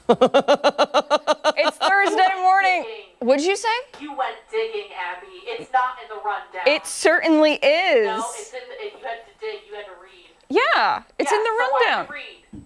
It's Thursday morning. What'd you say? You went digging, Abby. It's not in the rundown. It certainly is. No, it's in the, you had to dig, you had to read. Yeah, it's in the So rundown. why'd you read?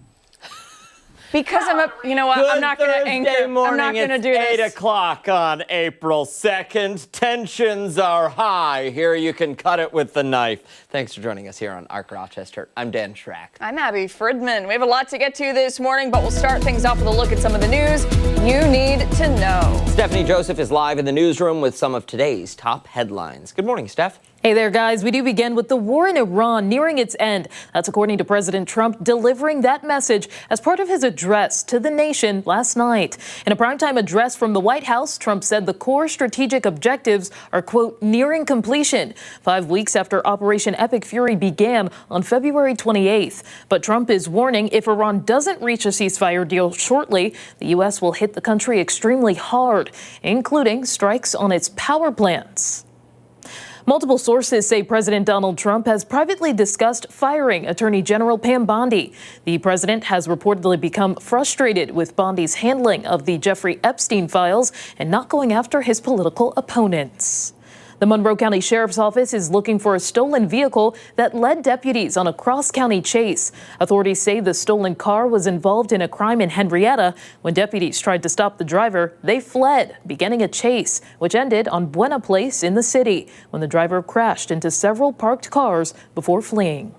Because you know what? I'm not going to anchor. Morning, I'm not going to do it's 8 this. o'clock on April 2nd. Tensions are high. Here you can cut it with the knife. Thanks for joining us here on ARC Rochester. I'm Dan Schrack. I'm Abby Fridman. We have a lot to get to this morning, but we'll start things off with a look at some of the news you need to know. Stephanie Joseph is live in the newsroom with some of today's top headlines. Good morning, Steph. Hey there, guys. We do begin with the war in Iran nearing its end. That's according to President Trump delivering that message as part of his address to the nation last night. In a primetime address from the White House, Trump said the core strategic objectives are, quote, nearing completion 5 weeks after Operation Epic Fury began on February 28th. But Trump is warning if Iran doesn't reach a ceasefire deal shortly, the U.S. will hit the country extremely hard, including strikes on its power plants. Multiple sources say President Donald Trump has privately discussed firing Attorney General Pam Bondi. The president has reportedly become frustrated with Bondi's handling of the Jeffrey Epstein files and not going after his political opponents. The Monroe County Sheriff's Office is looking for a stolen vehicle that led deputies on a cross-county chase. Authorities say the stolen car was involved in a crime in Henrietta. When deputies tried to stop the driver, they fled, beginning a chase, which ended on Buena Place in the city, when the driver crashed into several parked cars before fleeing.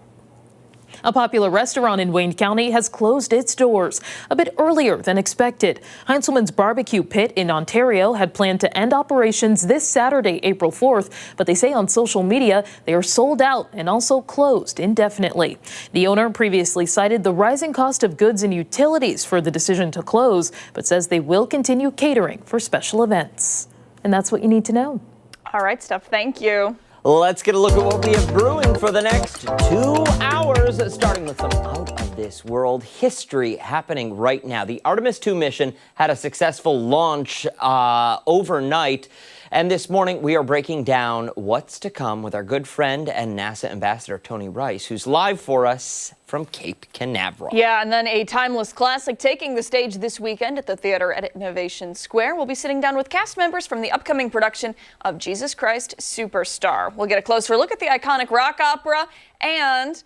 A popular restaurant in Wayne County has closed its doors a bit earlier than expected. Heinzelman's Barbecue Pit in Ontario had planned to end operations this Saturday, April 4th, but they say on social media they are sold out and also closed indefinitely. The owner previously cited the rising cost of goods and utilities for the decision to close, but says they will continue catering for special events. And that's what you need to know. All right, Steph, thank you. Let's get a look at what we have brewing for the next 2 hours, starting with some out-of-this-world history happening right now. The Artemis 2 mission had a successful launch overnight, and this morning we are breaking down what's to come with our good friend and NASA Ambassador Tony Rice, who's live for us from Cape Canaveral. Yeah, and then a timeless classic taking the stage this weekend at the theater at Innovation Square. We'll be sitting down with cast members from the upcoming production of Jesus Christ Superstar. We'll get a closer look at the iconic rock opera and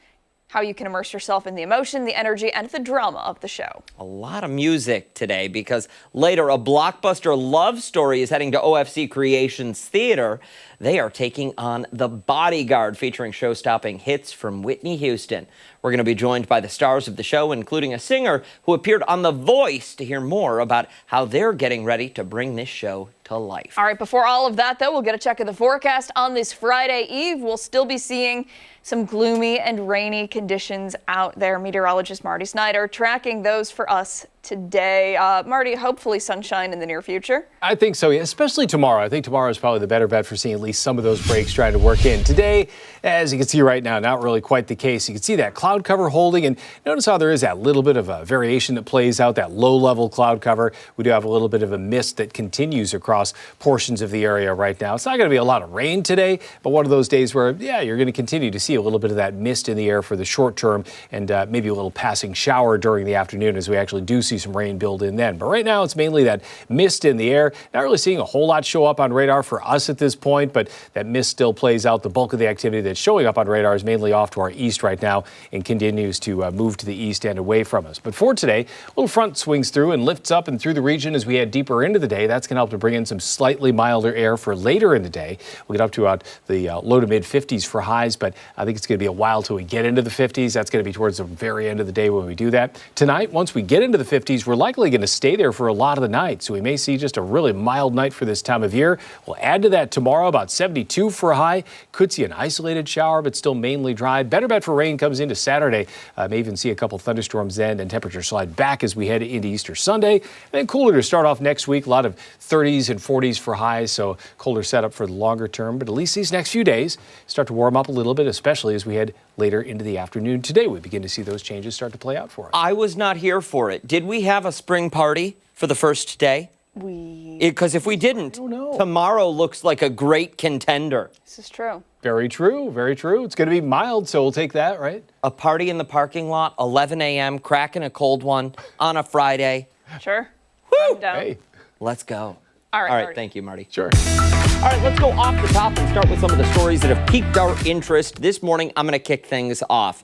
how you can immerse yourself in the emotion, the energy, and the drama of the show. A lot of music today because later a blockbuster love story is heading to OFC Creations Theater. They are taking on The Bodyguard, featuring show-stopping hits from Whitney Houston. We're going to be joined by the stars of the show, including a singer who appeared on The Voice, to hear more about how they're getting ready to bring this show to life. All right, before all of that, though, we'll get a check of the forecast on this Friday Eve. We'll still be seeing some gloomy and rainy conditions out there. Meteorologist Marty Snyder tracking those for us today. Marty, hopefully sunshine in the near future. I think so, yeah, especially tomorrow. I think tomorrow is probably the better bet for seeing at least some of those breaks trying to work in. Today, as you can see right now, not really quite the case. You can see that cloud cover holding, and notice how there is that little bit of a variation that plays out, that low-level cloud cover. We do have a little bit of a mist that continues across portions of the area right now. It's not going to be a lot of rain today, but one of those days where, yeah, you're going to continue to see a little bit of that mist in the air for the short term, and maybe a little passing shower during the afternoon as we actually do see some rain build in then. But right now it's mainly that mist in the air. Not really seeing a whole lot show up on radar for us at this point, but that mist still plays out. The bulk of the activity that's showing up on radar is mainly off to our east right now and continues to move to the east and away from us. But for today, a little front swings through and lifts up and through the region as we head deeper into the day. That's going to help to bring in some slightly milder air for later in the day. We'll get up to the low to mid 50s for highs, but I think it's going to be a while till we get into the 50s. That's going to be towards the very end of the day when we do that. Tonight, once we get into the 50s, we're likely going to stay there for a lot of the night. So we may see just a really mild night for this time of year. We'll add to that tomorrow, about 72 for a high. Could see an isolated shower, but still mainly dry. Better bet for rain comes into Saturday. May even see a couple thunderstorms then, and temperatures slide back as we head into Easter Sunday. And then cooler to start off next week. A lot of 30s and 40s for highs, so colder setup for the longer term. But at least these next few days start to warm up a little bit, especially as we head later into the afternoon today. We begin to see those changes start to play out for us. I was not here for it. Did we have a spring party for the first day? Because if we didn't, tomorrow looks like a great contender. This is true. Very true, very true. It's going to be mild, so we'll take that, right? A party in the parking lot, 11 a.m., cracking a cold one on a Friday. Sure. Woo! I'm down. Hey, Let's go. All right, All right, Marty. thank you, Marty. sure. All right, let's go off the top and start with some of the stories that have piqued our interest. This morning, I'm going to kick things off.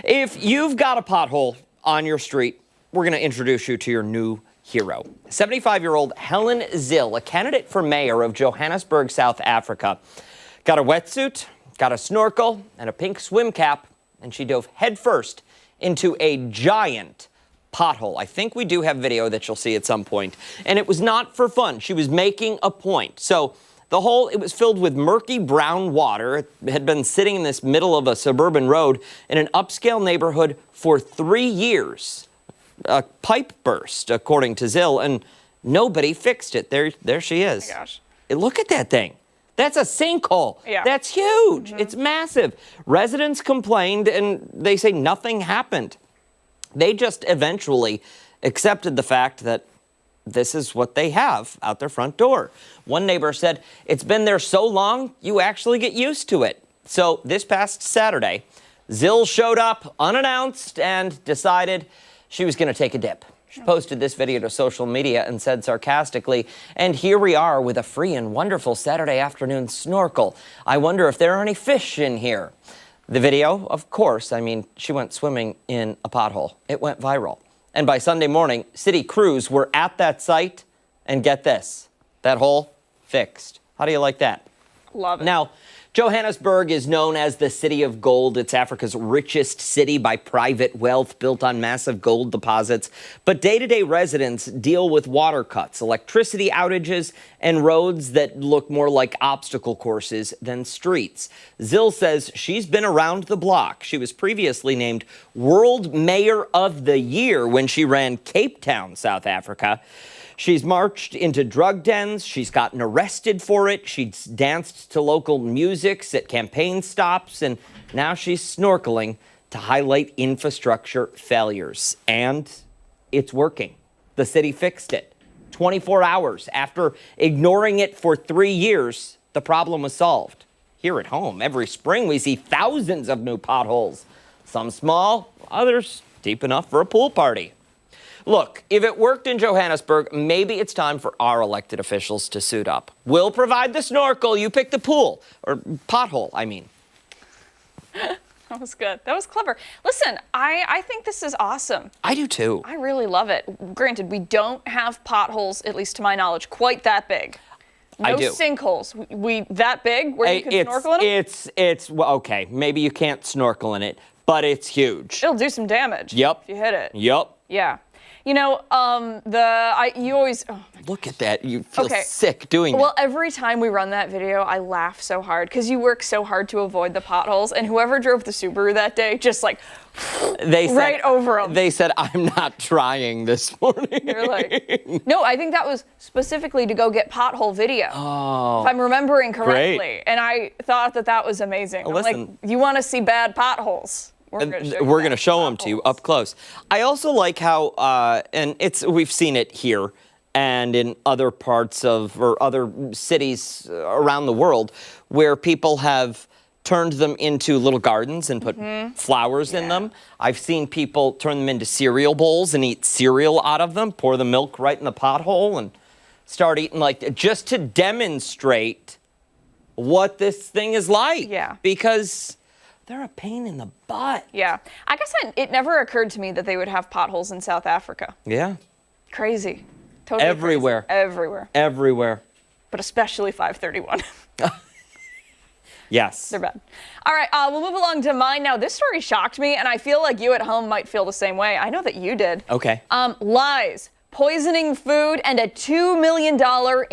If you've got a pothole on your street, we're going to introduce you to your new hero. 75-year-old Helen Zill, a candidate for mayor of Johannesburg, South Africa, got a wetsuit, got a snorkel, and a pink swim cap, and she dove headfirst into a giant pothole. I think we do have video that you'll see at some point. And it was not for fun. She was making a point. So the hole, it was filled with murky brown water. It had been sitting in this middle of a suburban road in an upscale neighborhood for 3 years. A pipe burst, according to Zill, and nobody fixed it. There she is. Oh my gosh. Look at that thing. That's a sinkhole. Yeah. That's huge. It's massive. Residents complained, and they say nothing happened. They just eventually accepted the fact that this is what they have out their front door. One neighbor said, it's been there so long, you actually get used to it. So this past Saturday, Zill showed up unannounced and decided she was going to take a dip. She posted this video to social media and said sarcastically, and here we are with a free and wonderful Saturday afternoon snorkel. I wonder if there are any fish in here. The video, of course, she went swimming in a pothole. It went viral. And by Sunday morning, city crews were at that site, and get this, that hole fixed. How do you like that? Love it. Now, Johannesburg is known as the City of Gold. It's Africa's richest city by private wealth built on massive gold deposits. But day-to-day residents deal with water cuts, electricity outages, and roads that look more like obstacle courses than streets. Zill says she's been around the block. She was previously named World Mayor of the Year when she ran Cape Town, South Africa. She's marched into drug dens. She's gotten arrested for it. She's danced to local musics at campaign stops. And now she's snorkeling to highlight infrastructure failures. And it's working. The city fixed it. 24 hours after ignoring it for 3 years, the problem was solved. Here at home, every spring we see thousands of new potholes. Some small, others deep enough for a pool party. Look, if it worked in Johannesburg, maybe it's time for our elected officials to suit up. We'll provide the snorkel, you pick the pool. Or pothole, I mean. That was good. That was clever. Listen, I think this is awesome. I do too. I really love it. Granted, we don't have potholes, at least to my knowledge, quite that big. No I do. sinkholes. We that big where you can snorkel in them? It's well, okay, maybe you can't snorkel in it, but it's huge. It'll do some damage. Yep. If you hit it. Yep. Yeah. You know, you always. Oh, Look at that. You feel Okay. sick doing well, that. every time we run that video, I laugh so hard because you work so hard to avoid the potholes, and whoever drove the Subaru that day just like They said, right over 'em. They said, I'm not trying this morning. You're like, no, I think that was specifically to go get pothole video. Oh. If I'm remembering correctly. Great. And I thought that was amazing. I'm like, listen. you want to see bad potholes? We're We're going to show them to you up close. I also like how, and we've seen it here and in other parts of, or other cities around the world, where people have turned them into little gardens and put flowers in them. I've seen people turn them into cereal bowls and eat cereal out of them, pour the milk right in the pothole and start eating like, just to demonstrate what this thing is like. Yeah. Because they're a pain in the butt. Yeah. I guess it never occurred to me that they would have potholes in South Africa. Yeah. Crazy. Totally Everywhere. Crazy. Everywhere. Everywhere. But especially 531. Yes. They're bad. All right, we'll move along to mine now. This story shocked me, and I feel like you at home might feel the same way. I know that you did. Okay. Lies, poisoning food, and a $2 million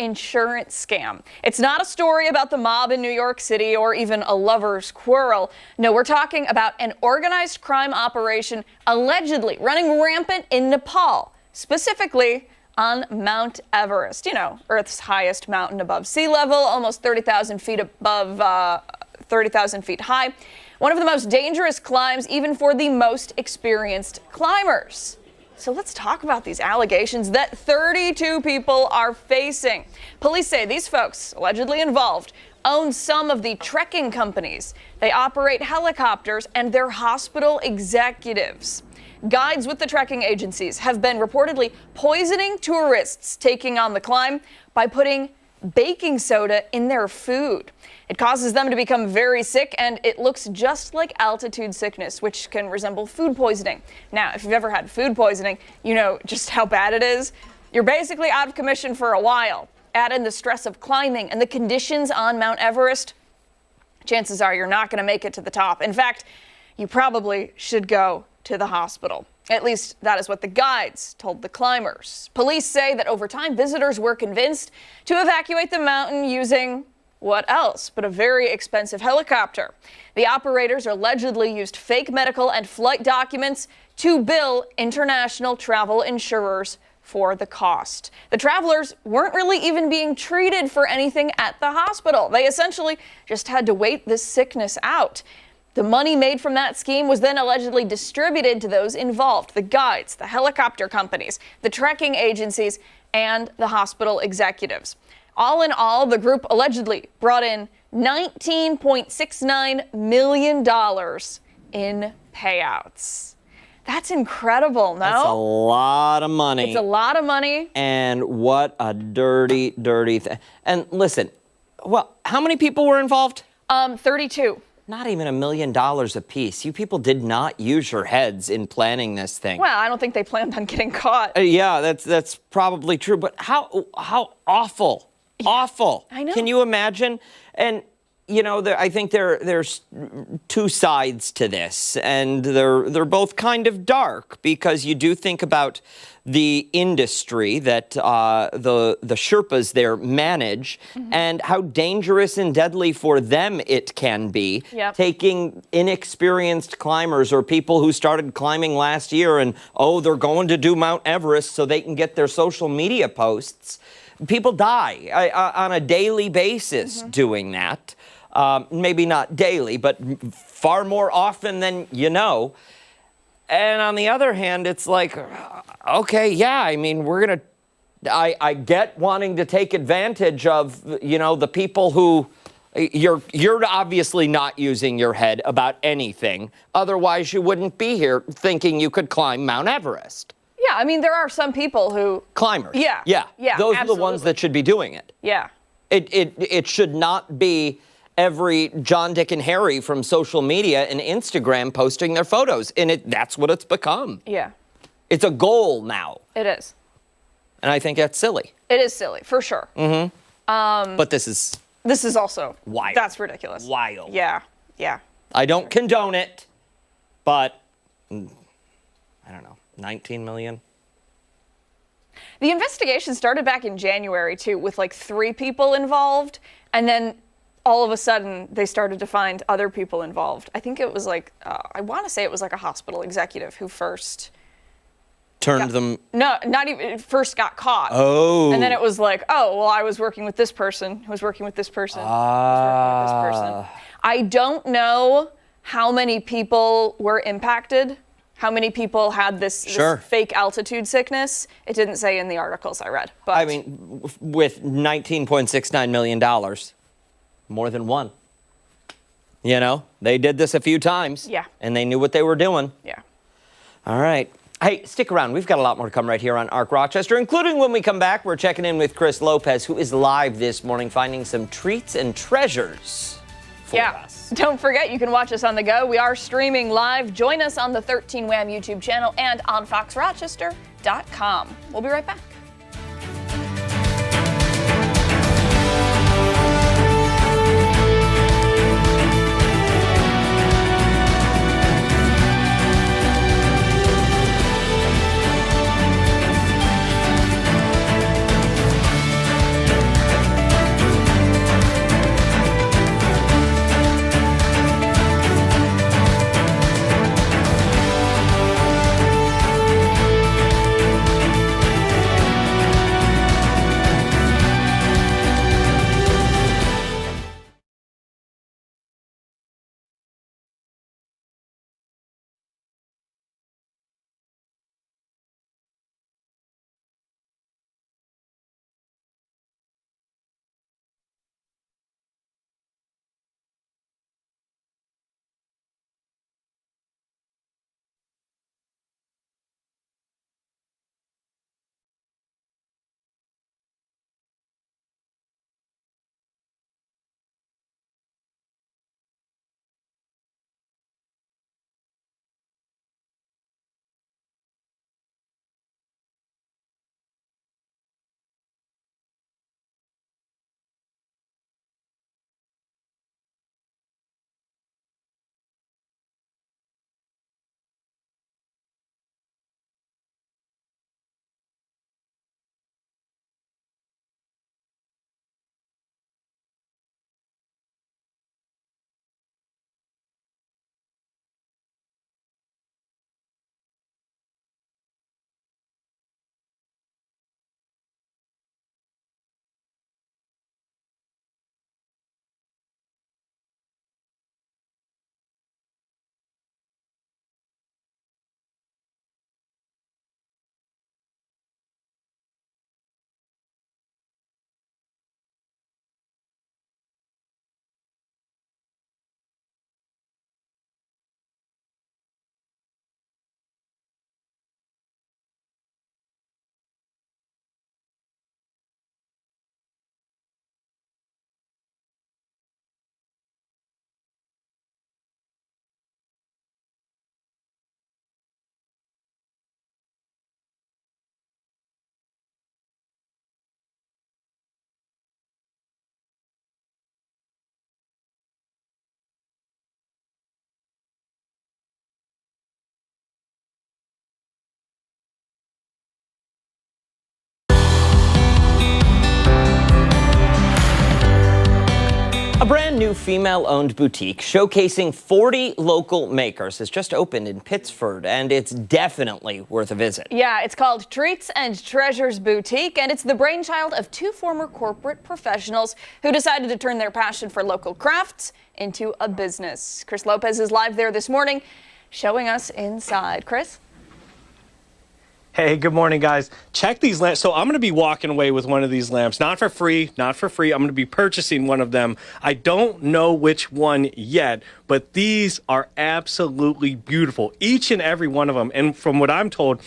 insurance scam. It's not a story about the mob in New York City or even a lover's quarrel. No, we're talking about an organized crime operation allegedly running rampant in Nepal, specifically on Mount Everest, you know, Earth's highest mountain above sea level, almost 30,000 feet above, 30,000 feet high. One of the most dangerous climbs, even for the most experienced climbers. So let's talk about these allegations that 32 people are facing. Police say these folks, allegedly involved, own some of the trekking companies. They operate helicopters and they're hospital executives. guides with the trekking agencies have been reportedly poisoning tourists taking on the climb by putting baking soda in their food. It causes them to become very sick, and it looks just like altitude sickness, which can resemble food poisoning. Now, if you've ever had food poisoning, you know just how bad it is. You're basically out of commission for a while. Add in the stress of climbing and the conditions on Mount Everest, chances are you're not going to make it to the top. In fact, you probably should go to the hospital. At least that is what the guides told the climbers. Police say that over time, visitors were convinced to evacuate the mountain using what else but a very expensive helicopter. The operators allegedly used fake medical and flight documents to bill international travel insurers for the cost. The travelers weren't really even being treated for anything at the hospital. They essentially just had to wait this sickness out. The money made from that scheme was then allegedly distributed to those involved: the guides, the helicopter companies, the trekking agencies, and the hospital executives. All in all, the group allegedly brought in $19.69 million in payouts. That's incredible, no? That's a lot of money. It's a lot of money. And what a dirty, dirty thing. And listen, well, how many people were involved? 32. Not even $1 million a piece. You people did not use your heads in planning this thing. Well, I don't think they planned on getting caught. Yeah, that's probably true. But how awful, awful. I know. Can you imagine? And you know, I think there's two sides to this, and they're both kind of dark, because you do think about the industry that the Sherpas there manage, and how dangerous and deadly for them it can be. Yep. Taking inexperienced climbers or people who started climbing last year and, oh, they're going to do Mount Everest so they can get their social media posts. People die on a daily basis doing that. Maybe not daily, but far more often than you know. And on the other hand, it's like, okay, yeah, I mean, I get wanting to take advantage of, you know, the people who, you're obviously not using your head about anything. Otherwise, you wouldn't be here thinking you could climb Mount Everest. Yeah, I mean, there are some people who... Climbers. Yeah. Yeah. Yeah, Those are the ones absolutely. that should be doing it. Yeah. It should not be every John, Dick, and Harry from social media and Instagram posting their photos. And that's what it's become. Yeah. It's a goal now. It is. And I think that's silly. It is silly, for sure. But this is This is also... wild. That's ridiculous. Wild. Yeah. Yeah. I don't condone it, but I don't know, 19 million? The investigation started back in January, too, with like 3 people involved. And then all of a sudden, they started to find other people involved. I think it was like, I want to say it was like a hospital executive who first... Turned them... No, not even, first got caught. Oh. And then it was like, oh, well, I was working with this person, who was working with this person, who was working with this person. I don't know how many people were impacted, how many people had this fake altitude sickness. It didn't say in the articles I read. But I mean, with $19.69 million, more than one. You know, they did this a few times. Yeah. And they knew what they were doing. yeah. All right. Hey, stick around. We've got a lot more to come right here on ARC Rochester, including when we come back, we're checking in with Chris Lopez, who is live this morning, finding some treats and treasures for us. Don't forget, you can watch us on the go. We are streaming live. Join us on the 13 Wham YouTube channel and on foxrochester.com. We'll be right back. female-owned boutique showcasing 40 local makers has just opened in Pittsford, and it's definitely worth a visit. Yeah, it's called Treats and Treasures Boutique, and it's the brainchild of two former corporate professionals who decided to turn their passion for local crafts into a business. Chris Lopez is live there this morning, showing us inside. Chris? Hey, good morning, guys. Check these lamps. So I'm going to be walking away with one of these lamps, not for free, not for free. I'm going to be purchasing one of them. I don't know which one yet, but these are absolutely beautiful, each and every one of them. And from what I'm told,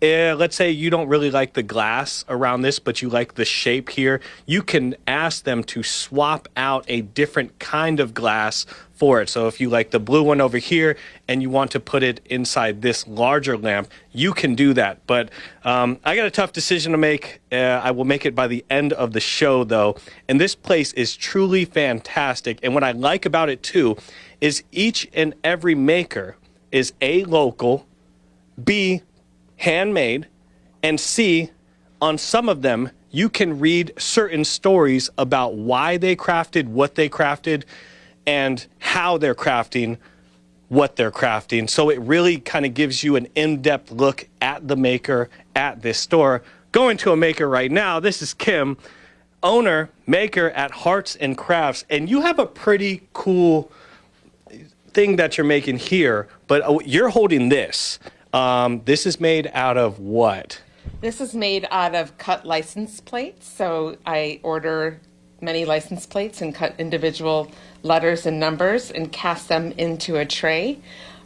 let's say you don't really like the glass around this, but you like the shape here. You can ask them to swap out a different kind of glass for it. So if you like the blue one over here and you want to put it inside this larger lamp, you can do that. But I got a tough decision to make. I will make it by the end of the show, though. And this place is truly fantastic. And what I like about it, too, is each and every maker is A, local, B, handmade, and C, on some of them, you can read certain stories about why they crafted what they crafted and how they're crafting what they're crafting. So it really kind of gives you an in-depth look at the maker at this store. Going to a maker right now, this is Kim, owner, maker at Hearts and Crafts, and you have a pretty cool thing that you're making here, but you're holding this. This is made out of what? This is made out of cut license plates. So I order many license plates and cut individual letters and numbers and cast them into a tray.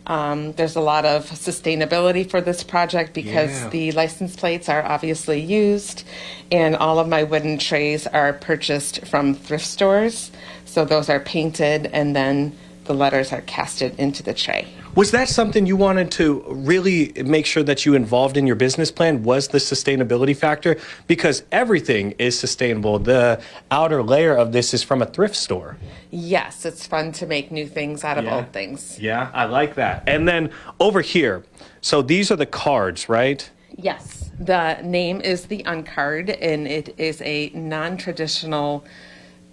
There's a lot of sustainability for this project because the license plates are obviously used, and all of my wooden trays are purchased from thrift stores. So those are painted and then the letters are casted into the tray. Was that something you wanted to really make sure that you involved in your business plan, was the sustainability factor? Because everything is sustainable. The outer layer of this is from a thrift store. Yes, it's fun to make new things out of old things. Yeah, I like that. And then over here, so these are the cards, right? Yes, the name is the Uncard, and it is a non-traditional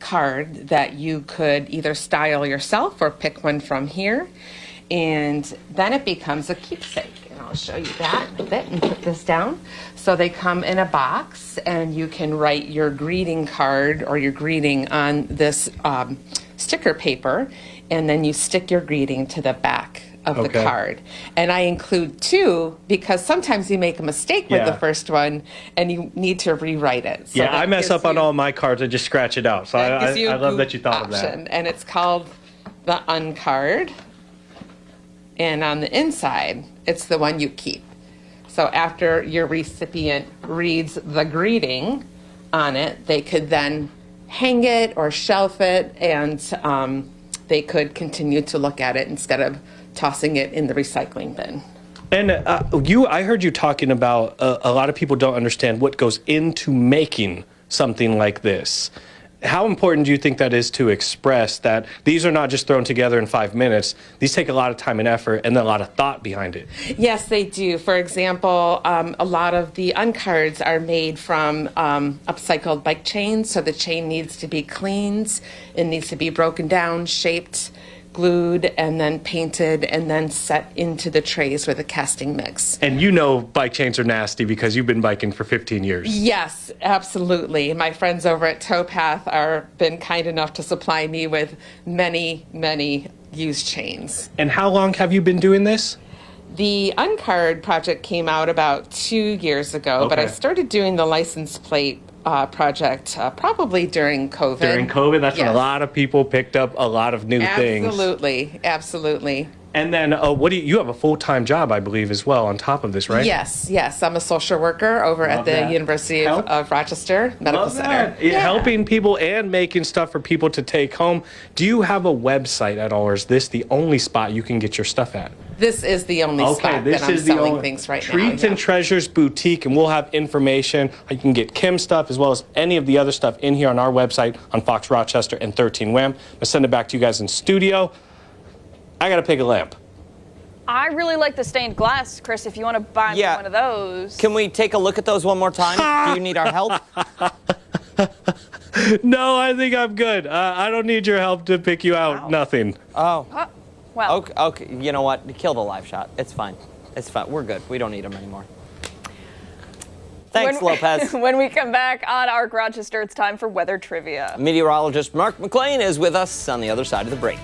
card that you could either style yourself or pick one from here. And then it becomes a keepsake. And I'll show you that a bit and put this down. So they come in a box, and you can write your greeting card or your greeting on this sticker paper, and then you stick your greeting to the back of the card. And I include two because sometimes you make a mistake with the first one and you need to rewrite it. So I mess up on all my cards. I just scratch it out. So I love that you thought of that. And it's called the Uncard. And on the inside, it's the one you keep. So after your recipient reads the greeting on it, they could then hang it or shelf it, and they could continue to look at it instead of tossing it in the recycling bin. And I heard you talking about a lot of people don't understand what goes into making something like this. How important do you think that is to express that these are not just thrown together in 5 minutes? These take a lot of time and effort and then a lot of thought behind it. Yes, they do. For example, a lot of the uncards are made from upcycled bike chains, so the chain needs to be cleaned. It needs to be broken down, shaped, glued, and then painted, and then set into the trays with a casting mix. And you know bike chains are nasty because you've been biking for 15 years. Yes, absolutely. My friends over at Towpath are been kind enough to supply me with many, many used chains. And how long have you been doing this? The Uncard project came out about 2 years ago, but I started doing the license plate project probably during COVID. During COVID, that's when a lot of people picked up a lot of new things. Absolutely, absolutely. And then you have a full-time job, I believe, as well on top of this, right? Yes. I'm a social worker over at the University of Rochester Medical Center. Helping people and making stuff for people to take home. Do you have a website at all, or is this the only spot you can get your stuff at? This is the only spot that I'm selling things right now. Treats and Treasures Boutique, and we'll have information. You can get Kim's stuff as well as any of the other stuff in here on our website on Fox Rochester and 13 Wham. I'll send it back to you guys in studio. I gotta pick a lamp. I really like the stained glass, Chris, if you want to buy me one of those. Can we take a look at those one more time? Do you need our help? No, I think I'm good. I don't need your help to pick you out. Wow. Nothing. Oh. Well, Okay, you know what? Kill the live shot. It's fine. It's fine. We're good. We don't need them anymore. Thanks, Lopez. When we come back on Arc Rochester, it's time for weather trivia. Meteorologist Mark McLean is with us on the other side of the break.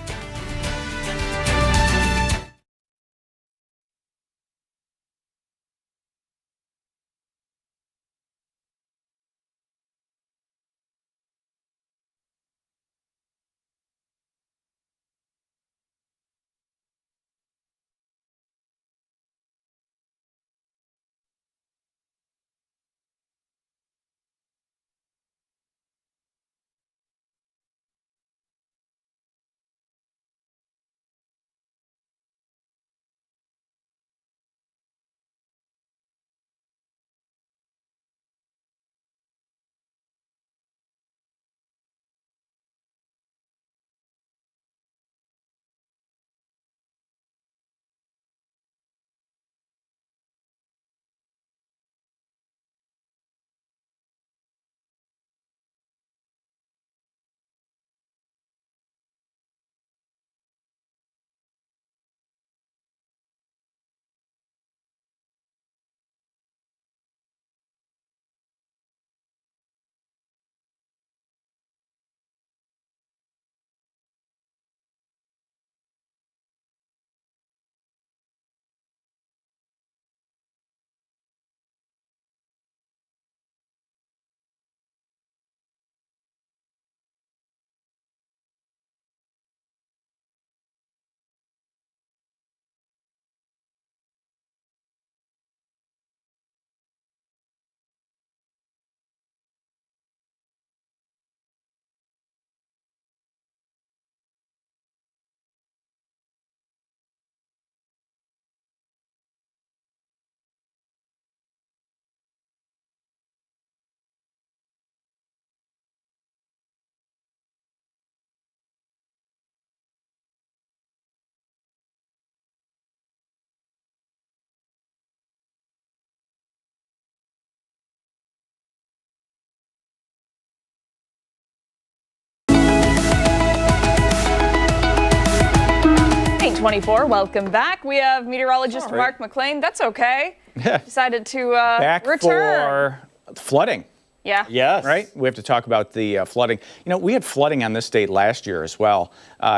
Twenty-four. Welcome back. We have meteorologist Sorry. Mark McLean. That's okay. Decided to Back return. for flooding, Yeah. Yes. right? We have to talk about the flooding. You know, we had flooding on this date last year as well.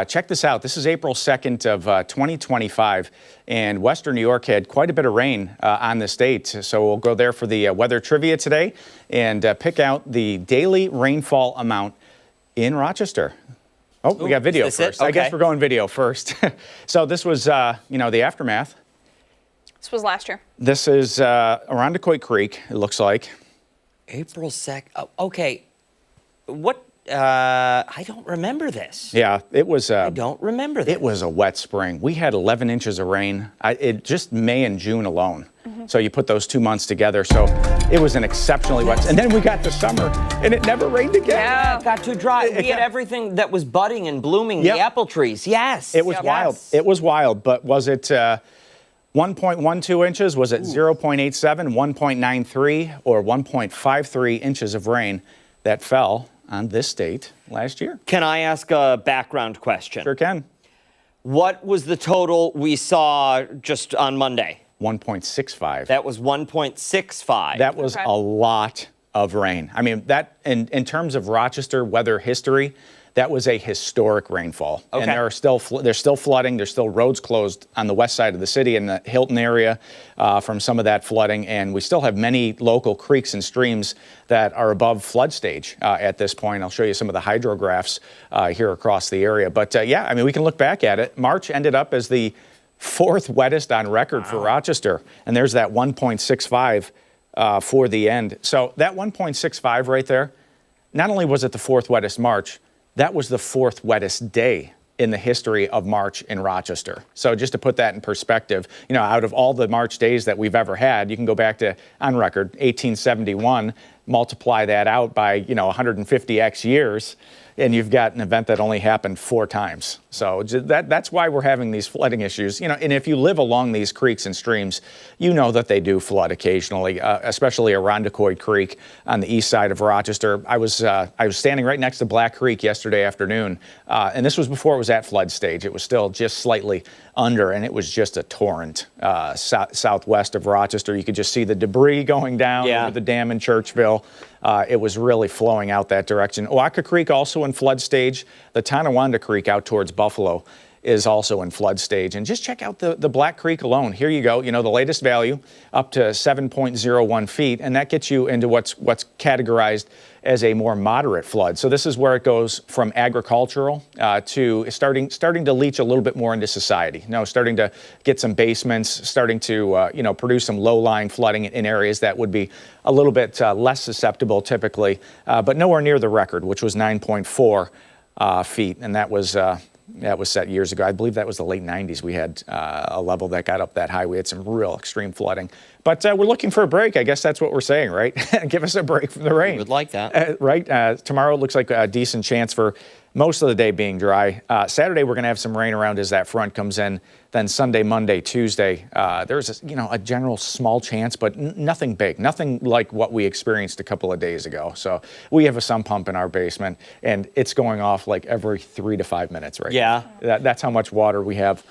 Check this out. This is April 2nd of 2025, and Western New York had quite a bit of rain on this date. So we'll go there for the weather trivia today and pick out the daily rainfall amount in Rochester. Oh, we got video is this it? first. I guess Okay. we're going video first. So this was, the aftermath. This was last year. This is around Decoit Creek, it looks like. April 2nd. Oh, okay. What? I don't remember this. Yeah, it was. I don't remember this. It was a wet spring. We had 11 inches of rain. Just May and June alone. So you put those 2 months together. So it was an exceptionally wet. And then we got the summer, and it never rained again. Yeah. It got too dry. We had everything that was budding and blooming. Yep. The apple trees. Yes. It was Yes. wild. It was wild. But was it 1.12 inches? Was it 0.87, 1.93, or 1.53 inches of rain that fell on this date last year? Can I ask a background question? Sure can. What was the total we saw just on Monday? 1.65. That was 1.65. That was Okay. a lot of rain. I mean, that in terms of Rochester weather history, that was a historic rainfall. Okay. And there's still flooding. There's still roads closed on the west side of the city in the Hilton area from some of that flooding. And we still have many local creeks and streams that are above flood stage at this point. I'll show you some of the hydrographs here across the area. But yeah, I mean, we can look back at it. March ended up as the fourth wettest on record for Rochester. And there's that 1.65 for the end. So that 1.65 right there, not only was it the fourth wettest March, that was the fourth wettest day in the history of March in Rochester. So just to put that in perspective, out of all the March days that we've ever had, you can go back to, on record, 1871, multiply that out by, 150x years, and you've got an event that only happened 4 times. So that's why we're having these flooding issues. And if you live along these creeks and streams, you know that they do flood occasionally, especially Irondequoit Creek on the east side of Rochester. I was standing right next to Black Creek yesterday afternoon, and this was before it was at flood stage. It was still just slightly under, and it was just a torrent southwest of Rochester. You could just see the debris going down over the dam in Churchville. It was really flowing out that direction. Oaxaca Creek also in flood stage. The Tonawanda Creek out towards Buffalo is also in flood stage. And just check out the Black Creek alone. Here you go. The latest value up to 7.01 feet, and that gets you into what's categorized as a more moderate flood. So this is where it goes from agricultural to starting to leach a little bit more into society. Starting to get some basements, starting to produce some low-lying flooding in areas that would be a little bit less susceptible typically, but nowhere near the record, which was 9.4 feet, and that was set years ago. I believe that was the late 90s. We had a level that got up that high. We had some real extreme flooding. But we're looking for a break. I guess that's what we're saying, right? Give us a break from the rain. We would like that. Right? Tomorrow looks like a decent chance for most of the day being dry. Saturday, we're going to have some rain around as that front comes in. Then Sunday, Monday, Tuesday, there's a general small chance, but nothing big, nothing like what we experienced a couple of days ago. So we have a sump pump in our basement, and it's going off like every 3 to 5 minutes right now. That's how much water we have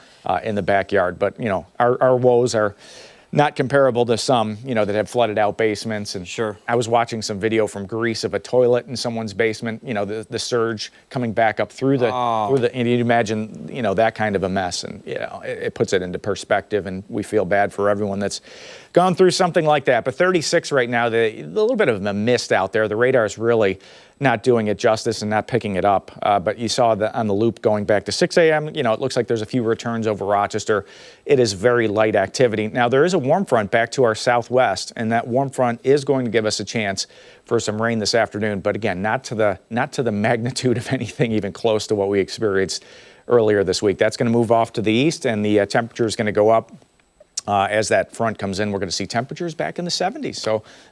in the backyard. But, our woes are not comparable to some, that have flooded out basements. And sure, I was watching some video from Greece of a toilet in someone's basement, the surge coming back up through the, and you'd imagine, that kind of a mess. And, it puts it into perspective, and we feel bad for everyone that's gone through something like that. But 36 right now, a little bit of a mist out there. The radar is really not doing it justice and not picking it up. But you saw on the loop going back to 6 a.m., it looks like there's a few returns over Rochester. It is very light activity. Now, there is a warm front back to our southwest, and that warm front is going to give us a chance for some rain this afternoon. But again, not to the magnitude of anything even close to what we experienced earlier this week. That's going to move off to the east, and the temperature is going to go up. As that front comes in, we're going to see temperatures back in the 70s.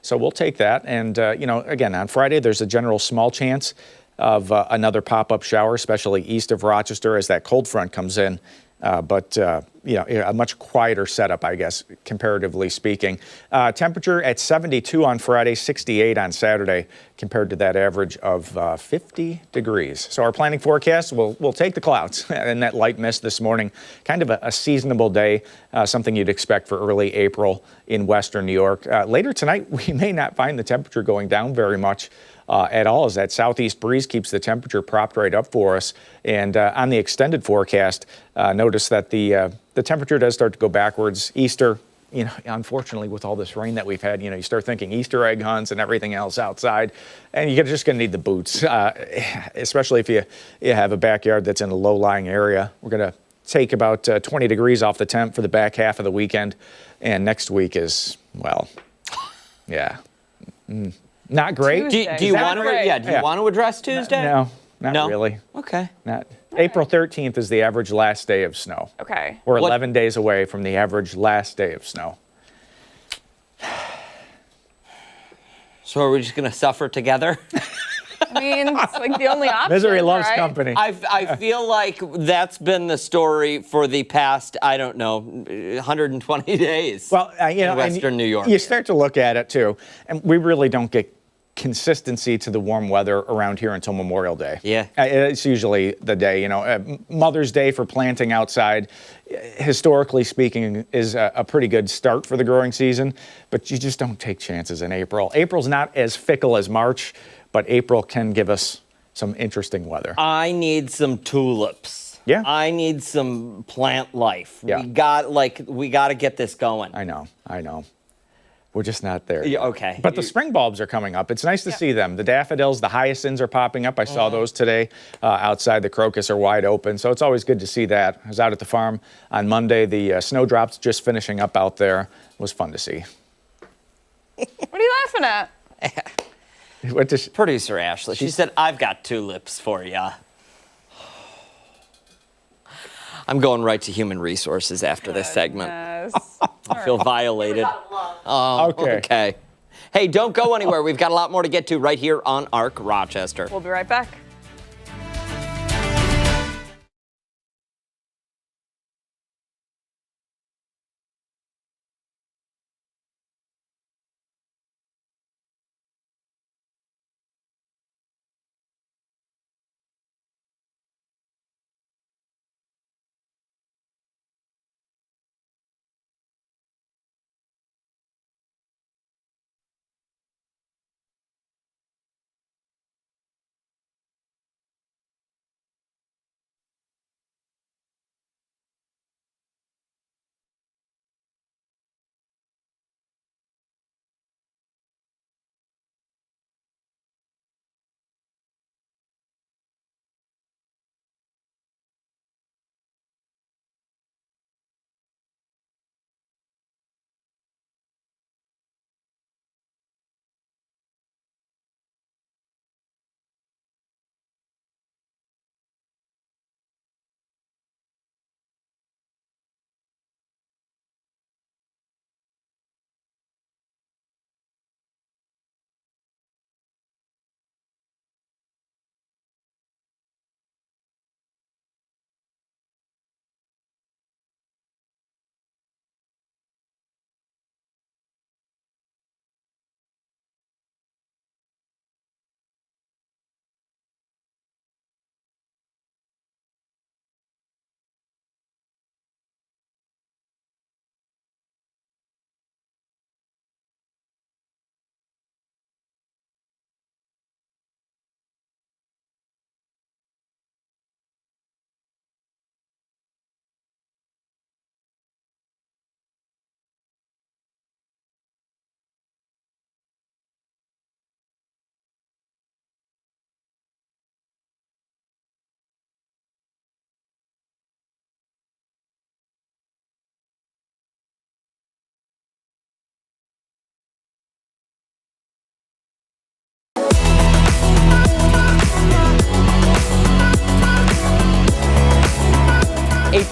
So we'll take that. And, again, on Friday, there's a general small chance of another pop-up shower, especially east of Rochester as that cold front comes in. But a much quieter setup, I guess, comparatively speaking. Temperature at 72 on Friday, 68 on Saturday, compared to that average of 50 degrees. So our planning forecast, we'll take the clouds and that light mist this morning. Kind of a seasonable day, something you'd expect for early April in western New York. Later tonight, we may not find the temperature going down very much at all, as that southeast breeze keeps the temperature propped right up for us. And on the extended forecast, notice that the temperature does start to go backwards. Easter, unfortunately, with all this rain that we've had, you start thinking Easter egg hunts and everything else outside, and you're just going to need the boots, especially if you have a backyard that's in a low-lying area. We're going to take about 20 degrees off the temp for the back half of the weekend, and next week is, well, yeah. Not great. Do you want to? Do you want to address Tuesday? No, not really. Okay. April 13th is the average last day of snow. Okay. We're 11 days away from the average last day of snow. So are we just going to suffer together? I mean, it's like the only option. Misery loves right? company. I feel like that's been the story for the past, 120 days. Well, in Western New York. You start to look at it too, and we really don't get consistency to the warm weather around here until Memorial Day. Yeah. It's usually the day, Mother's Day for planting outside, historically speaking, is a pretty good start for the growing season, but you just don't take chances in April. April's not as fickle as March, but April can give us some interesting weather. I need some tulips. Yeah. I need some plant life. Yeah. We got to get this going. I know. We're just not there. Yeah, okay. But the spring bulbs are coming up. It's nice to see them. The daffodils, the hyacinths are popping up. I saw those today outside. The crocus are wide open. So it's always good to see that. I was out at the farm on Monday. The snowdrops just finishing up out there. It was fun to see. What are you laughing at? Producer Ashley, she said, I've got tulips for ya. I'm going right to human resources after this segment. I feel violated. Oh, okay. Hey, don't go anywhere. We've got a lot more to get to right here on ARC Rochester. We'll be right back.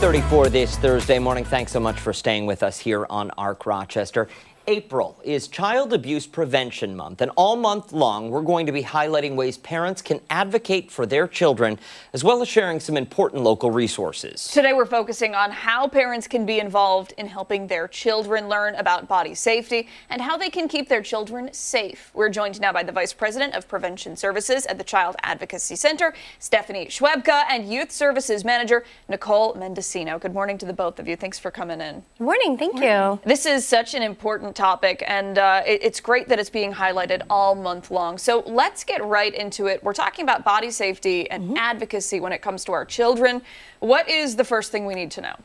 8:34 this Thursday morning. Thanks so much for staying with us here on ARC Rochester. April is Child Abuse Prevention Month, and all month long we're going to be highlighting ways parents can advocate for their children, as well as sharing some important local resources. Today we're focusing on how parents can be involved in helping their children learn about body safety and how they can keep their children safe. We're joined now by the Vice President of Prevention Services at the Child Advocacy Center, Stephanie Schwebka, and Youth Services Manager, Nicole Mendocino. Good morning to the both of you. Thanks for coming in. Good morning. Thank you. This is such an important topic, and it's great that it's being highlighted all month long. So let's get right into it. We're talking about body safety and advocacy when it comes to our children. What is the first thing we need to know?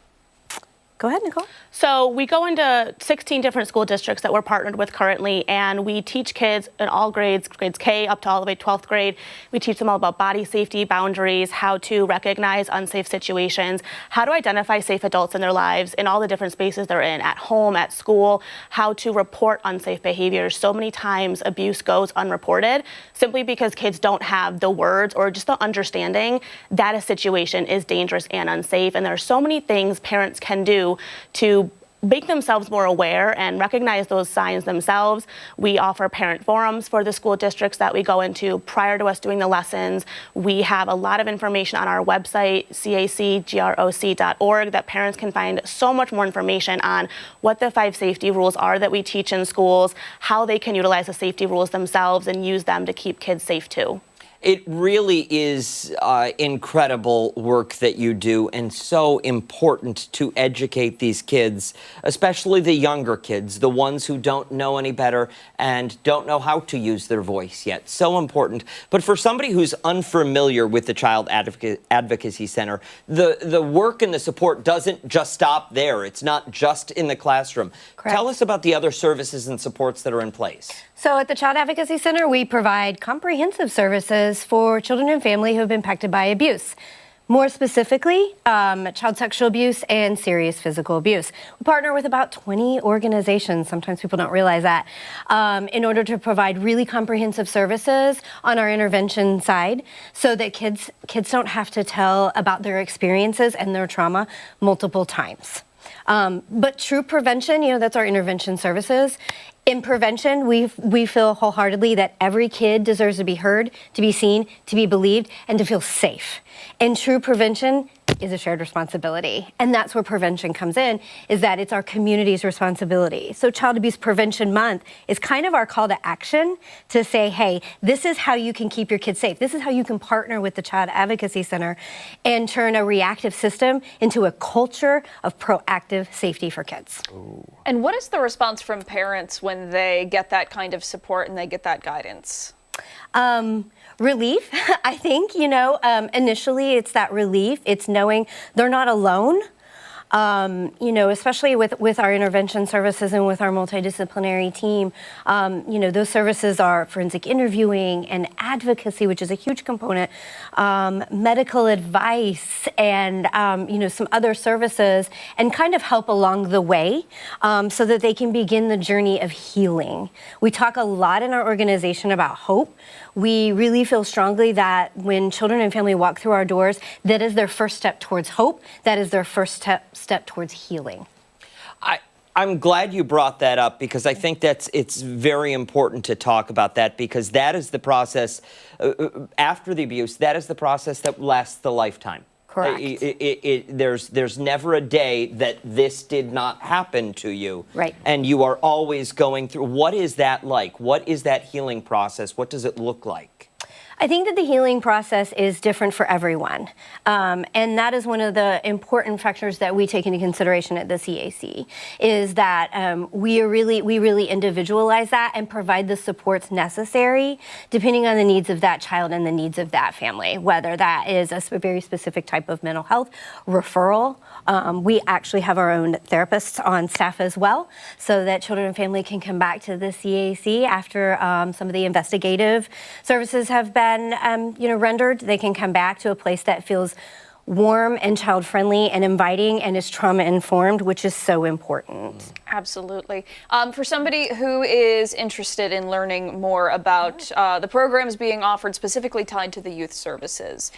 Go ahead, Nicole. So we go into 16 different school districts that we're partnered with currently, and we teach kids in all grades, grades K up to all the way 12th grade. We teach them all about body safety, boundaries, how to recognize unsafe situations, how to identify safe adults in their lives in all the different spaces they're in, at home, at school, how to report unsafe behaviors. So many times abuse goes unreported simply because kids don't have the words or just the understanding that a situation is dangerous and unsafe. And there are so many things parents can do to make themselves more aware and recognize those signs themselves. We offer parent forums for the school districts that we go into prior to us doing the lessons. We have a lot of information on our website, cacgroc.org, that parents can find so much more information on what the 5 safety rules are that we teach in schools, how they can utilize the safety rules themselves and use them to keep kids safe too. It really is incredible work that you do, and so important to educate these kids, especially the younger kids, the ones who don't know any better and don't know how to use their voice yet. So important. But for somebody who's unfamiliar with the Child Advocacy Center, the work and the support doesn't just stop there. It's not just in the classroom. Correct. Tell us about the other services and supports that are in place. So at the Child Advocacy Center, we provide comprehensive services for children and family who have been impacted by abuse. More specifically, child sexual abuse and serious physical abuse. We partner with about 20 organizations, sometimes people don't realize that, in order to provide really comprehensive services on our intervention side so that kids don't have to tell about their experiences and their trauma multiple times. But true prevention, that's our intervention services. In prevention, we feel wholeheartedly that every kid deserves to be heard, to be seen, to be believed, and to feel safe. And true prevention is a shared responsibility. And that's where prevention comes in, is that it's our community's responsibility. So Child Abuse Prevention Month is kind of our call to action to say, hey, this is how you can keep your kids safe. This is how you can partner with the Child Advocacy Center and turn a reactive system into a culture of proactive safety for kids. Ooh. And what is the response from parents when they get that kind of support and they get that guidance? Relief, I think, initially it's that relief. It's knowing they're not alone. Especially with our intervention services and with our multidisciplinary team, those services are forensic interviewing and advocacy, which is a huge component, medical advice, and, some other services, and kind of help along the way so that they can begin the journey of healing. We talk a lot in our organization about hope. We really feel strongly that when children and family walk through our doors, that is their first step towards hope. That is their first step towards healing. I'm glad you brought that up, because I think it's very important to talk about that, because that is the process after the abuse. That is the process that lasts the lifetime. Correct. There's never a day that this did not happen to you. Right. And you are always going through. What is that like? What is that healing process? What does it look like? I think that the healing process is different for everyone. And that is one of the important factors that we take into consideration at the CAC, is that we really individualize that and provide the supports necessary depending on the needs of that child and the needs of that family, whether that is a very specific type of mental health referral. We actually have our own therapists on staff as well, so that children and family can come back to the CAC after some of the investigative services have been rendered. They can come back to a place that feels warm and child-friendly and inviting and is trauma-informed, which is so important. Absolutely. For somebody who is interested in learning more about the programs being offered specifically tied to the youth services,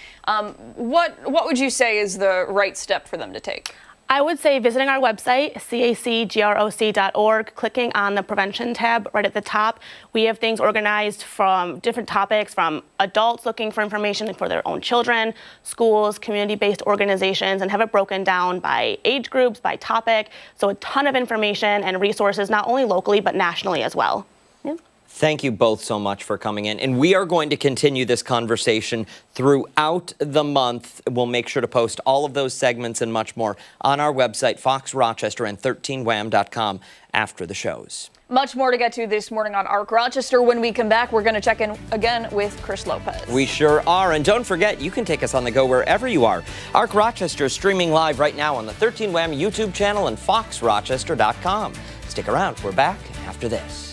what would you say is the right step for them to take? I would say visiting our website, cacgroc.org, clicking on the prevention tab right at the top. We have things organized from different topics, from adults looking for information for their own children, schools, community-based organizations, and have it broken down by age groups, by topic. So a ton of information and resources, not only locally, but nationally as well. Thank you both so much for coming in. And we are going to continue this conversation throughout the month. We'll make sure to post all of those segments and much more on our website, Fox Rochester and 13wham.com after the shows. Much more to get to this morning on Arc Rochester. When we come back, we're going to check in again with Chris Lopez. We sure are. And don't forget, you can take us on the go wherever you are. Arc Rochester is streaming live right now on the 13 Wham YouTube channel and foxrochester.com. Stick around. We're back after this.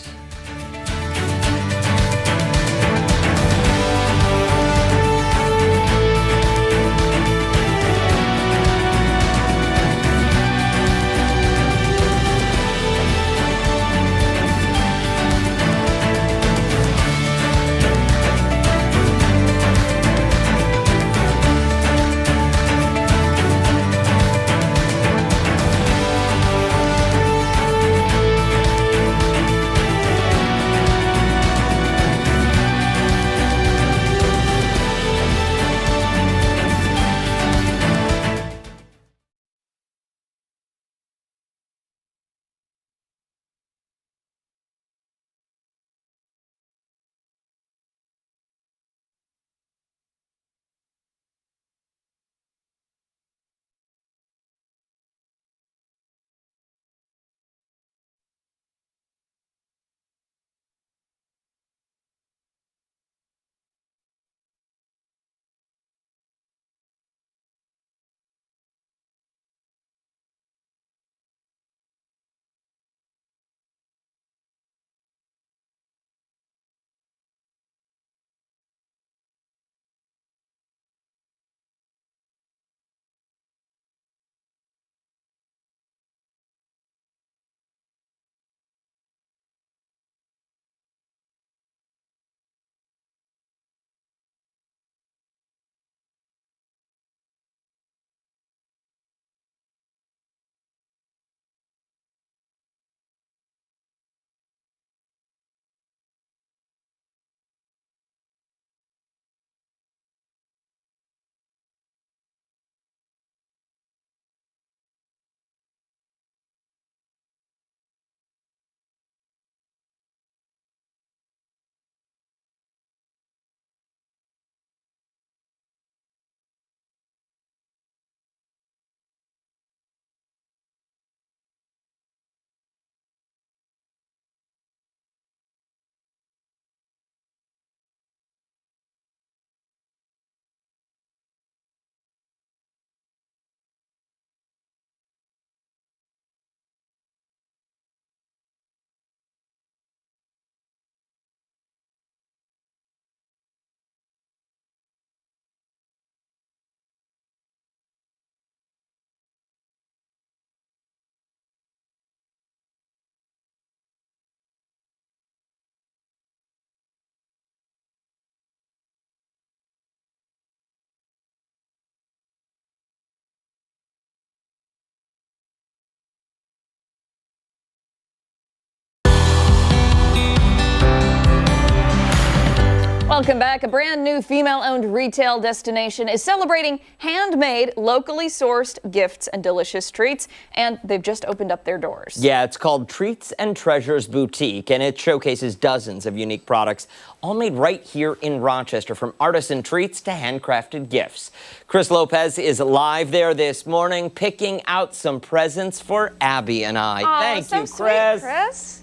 Welcome back. A brand new female-owned retail destination is celebrating handmade, locally sourced gifts and delicious treats, and they've just opened up their doors. Yeah, it's called Treats and Treasures Boutique, and it showcases dozens of unique products, all made right here in Rochester, from artisan treats to handcrafted gifts. Chris Lopez is live there this morning, picking out some presents for Abby and I. Thank you, Chris. Sweet, Chris.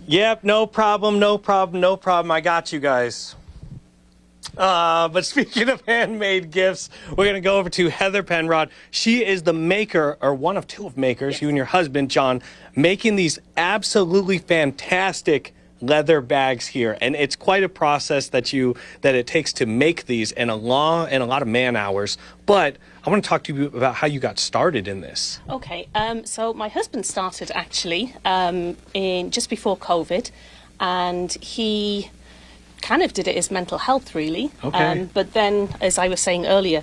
Yep, no problem. I got you guys. But speaking of handmade gifts, we're going to go over to Heather Penrod. She is the maker, or one of two of makers, you and your husband, John, making these absolutely fantastic leather bags here, and it's quite a process that it takes to make these, and a lot of man hours. But I want to talk to you about how you got started in this. Okay, so my husband started actually in just before COVID, and he kind of did it as mental health, really. Okay. But then, as I was saying earlier,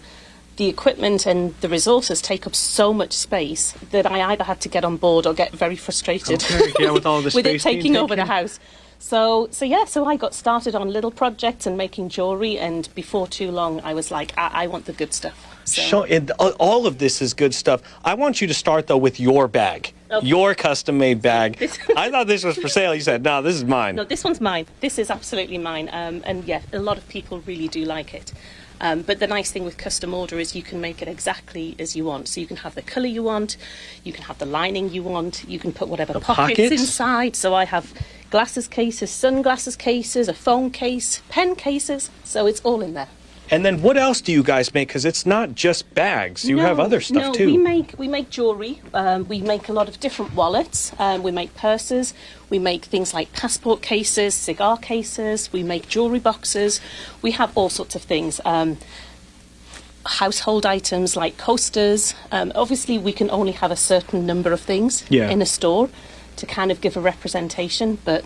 the equipment and the resources take up so much space that I either had to get on board or get very frustrated Yeah, with all the with it space being taking over the taken. house. So I got started on little projects and making jewelry, and before too long, I was like, I want the good stuff. So. All of this is good stuff. I want you to start, though, with your bag, Okay. your custom-made bag. I thought this was for sale. You said, no, this is mine. No, this one's mine. This is absolutely mine. And yeah, a lot of people really do like it. But the nice thing with custom order is you can make it exactly as you want. So you can have the colour you want, you can have the lining you want, you can put whatever pockets inside. So I have glasses cases, sunglasses cases, a phone case, pen cases. So it's all in there. And then what else do you guys make? Because it's not just bags. You have other stuff, too. We make jewellery. We make a lot of different wallets. We make purses. We make things like passport cases, cigar cases. We make jewellery boxes. We have all sorts of things. Household items like coasters. Obviously, we can only have a certain number of things in a store to kind of give a representation. But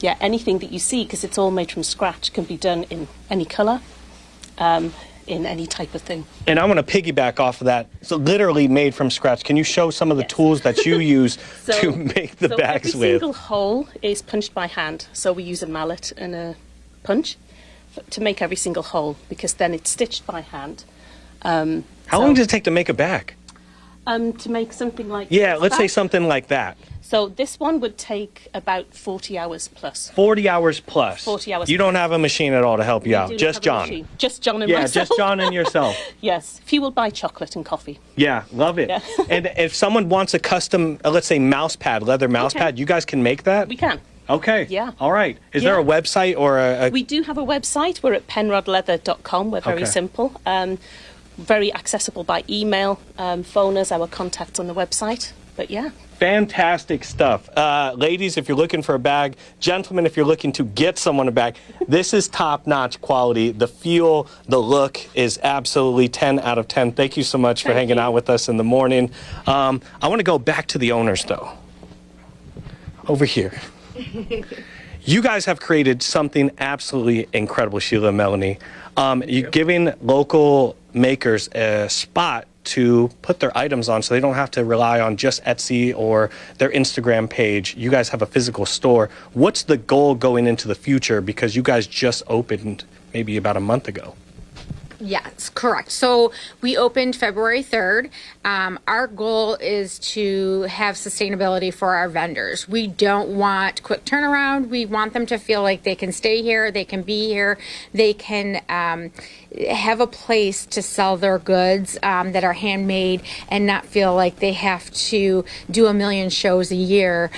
yeah, anything that you see, because it's all made from scratch, can be done in any colour. In any type of thing. And I want to piggyback off of that. So literally made from scratch. Can you show some of the tools that you use to make the bags every with? Single hole is punched by hand. So we use a mallet and a punch to make every single hole, because then it's stitched by hand. How long does it take to make a bag? To make something like let's say something like that. So this one would take about 40 hours plus. 40 hours plus. 40 hours You don't have a machine at all to help you out. We do Just have a John. machine. Just John and Yeah, myself. just John and yourself. Yes. Few will buy chocolate and coffee. Yeah, love it. Yeah. And if someone wants a custom, let's say mouse pad, leather mouse pad, you guys can make that? We can. Okay. Yeah. All right. Is there a website or a... We do have a website. We're at penrodleather.com. We're very simple. Very accessible by email. Phone us, our contacts on the website. But yeah. Fantastic stuff. Ladies, if you're looking for a bag, gentlemen, if you're looking to get someone a bag, this is top-notch quality. The feel, the look is absolutely 10 out of 10. Thank you so much for hanging out with us in the morning. I want to go back to the owners, though. Over here. You guys have created something absolutely incredible, Sheila and Melanie. You're giving local makers a spot to put their items on so they don't have to rely on just Etsy or their Instagram page. You guys have a physical store. What's the goal going into the future? Because you guys just opened maybe about a month ago. Yes, correct. So we opened February 3rd. Our goal is to have sustainability for our vendors. We don't want quick turnaround. We want them to feel like they can stay here, they can be here, they can have a place to sell their goods that are handmade and not feel like they have to do a million shows a year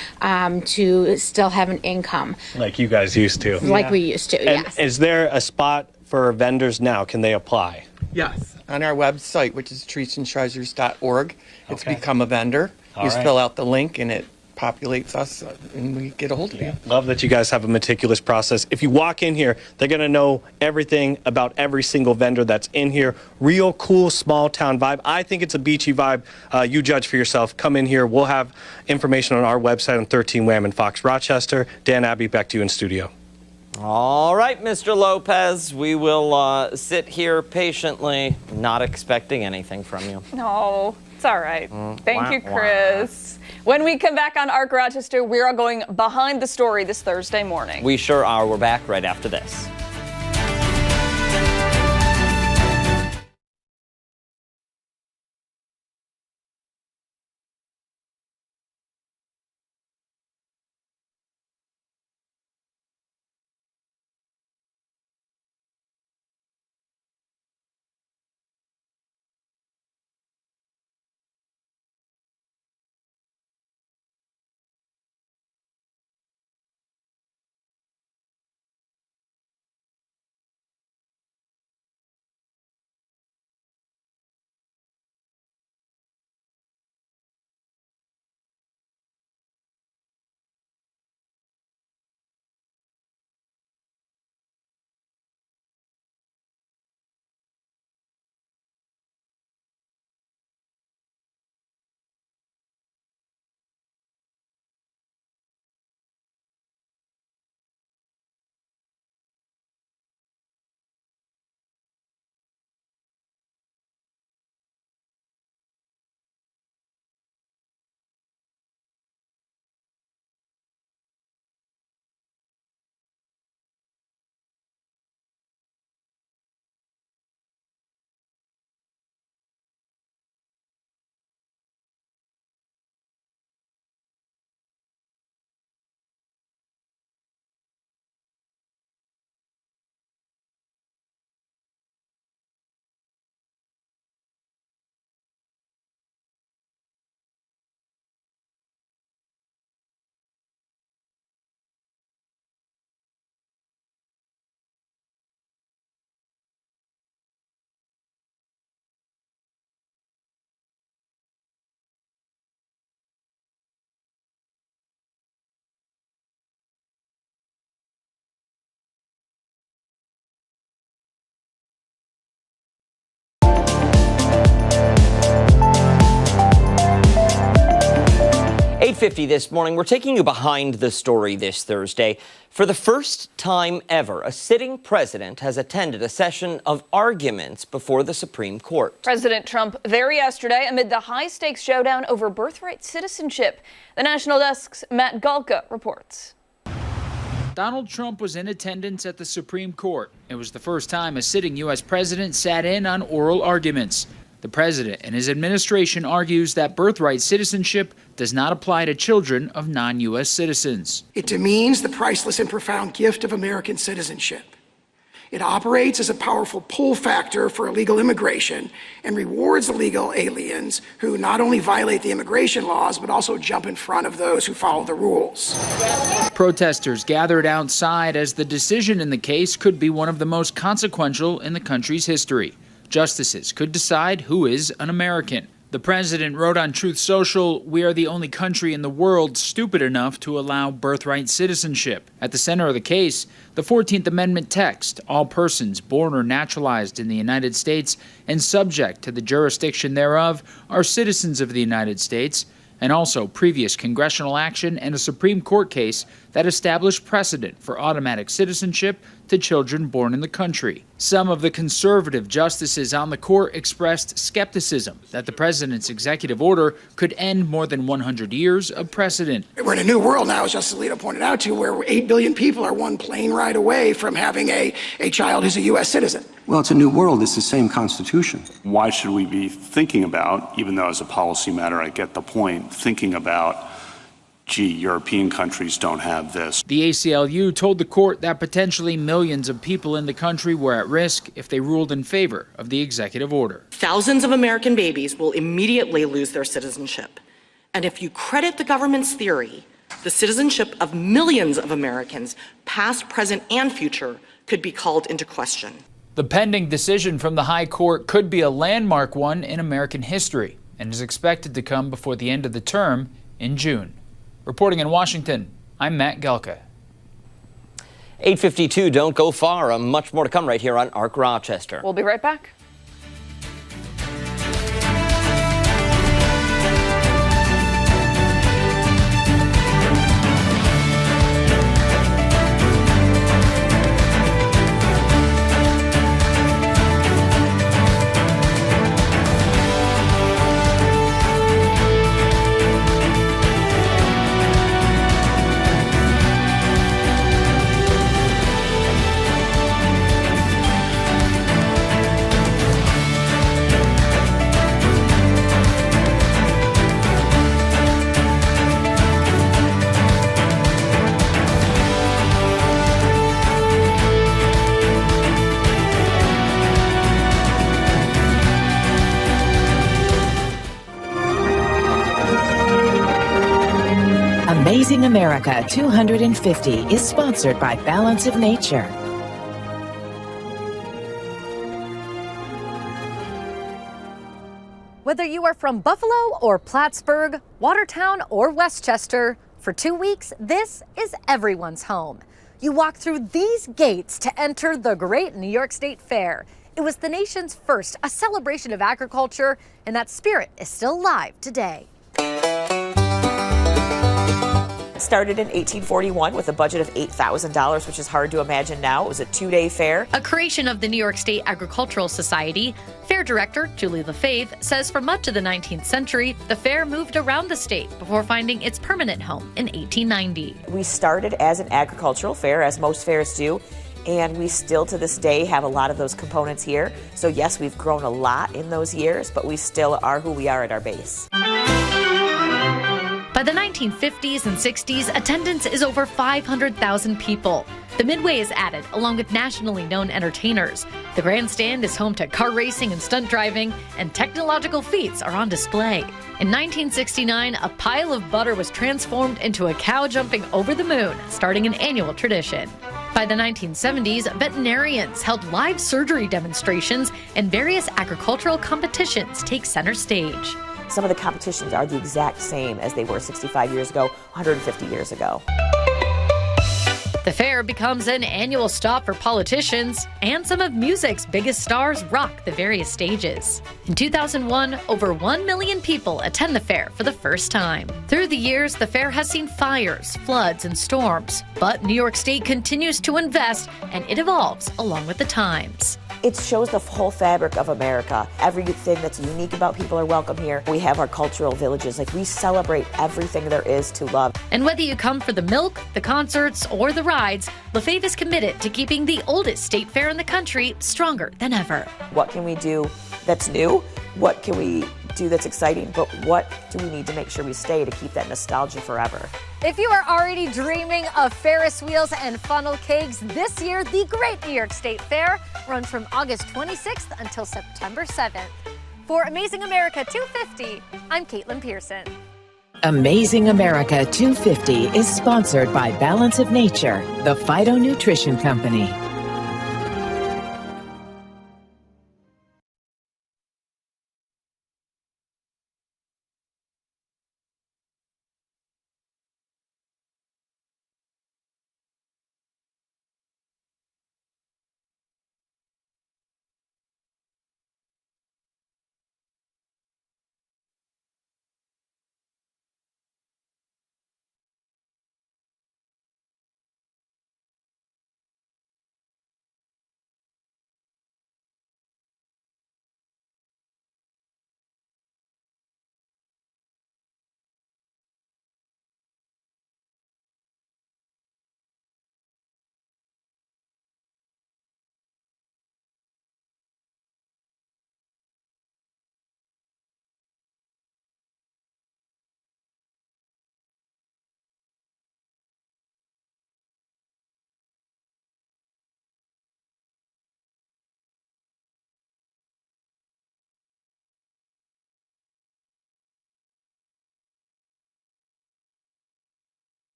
to still have an income. Like you guys used to. Like we used to, And yes. is there a spot for vendors now? Can they apply? Yes, on our website, which is treatsandtreasures.org, it's Okay. become a vendor. All You right. fill out the link and it populates us and we get a hold of you. Love that you guys have a meticulous process. If you walk in here, they're going to know everything about every single vendor that's in here. Real cool small town vibe. I think it's a beachy vibe. You judge for yourself. Come in here. We'll have information on our website on 13 Wham and Fox Rochester. Dan Abbey, back to you in studio. All right, Mr. Lopez, we will sit here patiently, not expecting anything from you. No, it's all right. Thank you, wah. Chris. When we come back on Arc Rochester, we are going behind the story this Thursday morning. We sure are. We're back right after this. 8:50 this morning, we're taking you behind the story this Thursday. For the first time ever, a sitting president has attended a session of arguments before the Supreme Court. President Trump there yesterday amid the high-stakes showdown over birthright citizenship. The National Desk's Matt Galka reports. Donald Trump was in attendance at the Supreme Court. It was the first time a sitting U.S. president sat in on oral arguments. The president and his administration argues that birthright citizenship does not apply to children of non-U.S. citizens. It demeans the priceless and profound gift of American citizenship. It operates as a powerful pull factor for illegal immigration and rewards illegal aliens who not only violate the immigration laws, but also jump in front of those who follow the rules. Protesters gathered outside as the decision in the case could be one of the most consequential in the country's history. Justices could decide who is an American. The president wrote on Truth Social, "We are the only country in the world stupid enough to allow birthright citizenship." At the center of the case, the 14th Amendment text, all persons born or naturalized in the United States and subject to the jurisdiction thereof are citizens of the United States, and also previous congressional action and a Supreme Court case that established precedent for automatic citizenship to children born in the country. Some of the conservative justices on the court expressed skepticism that the president's executive order could end more than 100 years of precedent. We're in a new world now, as Justice Alito pointed out, to where 8 billion people are one plane ride away from having a child who's a U.S. citizen. Well, it's a new world. It's the same Constitution. Why should we be thinking about, even though as a policy matter I get the point, thinking about, gee, European countries don't have this? The ACLU told the court that potentially millions of people in the country were at risk if they ruled in favor of the executive order. Thousands of American babies will immediately lose their citizenship. And if you credit the government's theory, the citizenship of millions of Americans, past, present, and future, could be called into question. The pending decision from the High Court could be a landmark one in American history and is expected to come before the end of the term in June. Reporting in Washington, I'm Matt Galka. 8:52, don't go far. Much more to come right here on ARC Rochester. We'll be right back. Amazing America 250 is sponsored by Balance of Nature. Whether you are from Buffalo or Plattsburgh, Watertown or Westchester, for 2 weeks, this is everyone's home. You walk through these gates to enter the Great New York State Fair. It was the nation's first, a celebration of agriculture, and that spirit is still alive today. Started in 1841 with a budget of $8,000, which is hard to imagine now. It was a 2-day fair. A creation of the New York State Agricultural Society, fair director Julie Lefebvre says for much of the 19th century, the fair moved around the state before finding its permanent home in 1890. We started as an agricultural fair, as most fairs do, and we still to this day have a lot of those components here. So yes, we've grown a lot in those years, but we still are who we are at our base. By the 1950s and 60s, attendance is over 500,000 people. The Midway is added, along with nationally known entertainers. The grandstand is home to car racing and stunt driving, and technological feats are on display. In 1969, a pile of butter was transformed into a cow jumping over the moon, starting an annual tradition. By the 1970s, veterinarians held live surgery demonstrations, and various agricultural competitions take center stage. Some of the competitions are the exact same as they were 65 years ago, 150 years ago. The fair becomes an annual stop for politicians, and some of music's biggest stars rock the various stages. In 2001, over 1 million people attend the fair for the first time. Through the years, the fair has seen fires, floods, and storms, but New York State continues to invest, and it evolves along with the times. It shows the whole fabric of America. Everything that's unique about people are welcome here. We have our cultural villages. We celebrate everything there is to love. And whether you come for the milk, the concerts, or the rides, Lefebvre is committed to keeping the oldest state fair in the country stronger than ever. What can we do that's new? What can we do that's exciting? But what do we need to make sure we stay to keep that nostalgia forever? If you are already dreaming of Ferris wheels and funnel cakes, this year the Great New York State Fair runs from August 26th until September 7th. For Amazing America 250, I'm Caitlin Pearson. Amazing America 250 is sponsored by Balance of Nature, the phytonutrition company.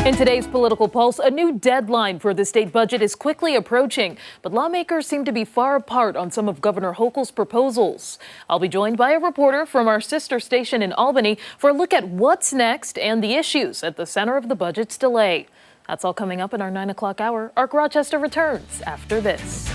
In today's Political Pulse, a new deadline for the state budget is quickly approaching, but lawmakers seem to be far apart on some of Governor Hochul's proposals. I'll be joined by a reporter from our sister station in Albany for a look at what's next and the issues at the center of the budget's delay. That's all coming up in our 9 o'clock hour. Ark Rochester returns after this.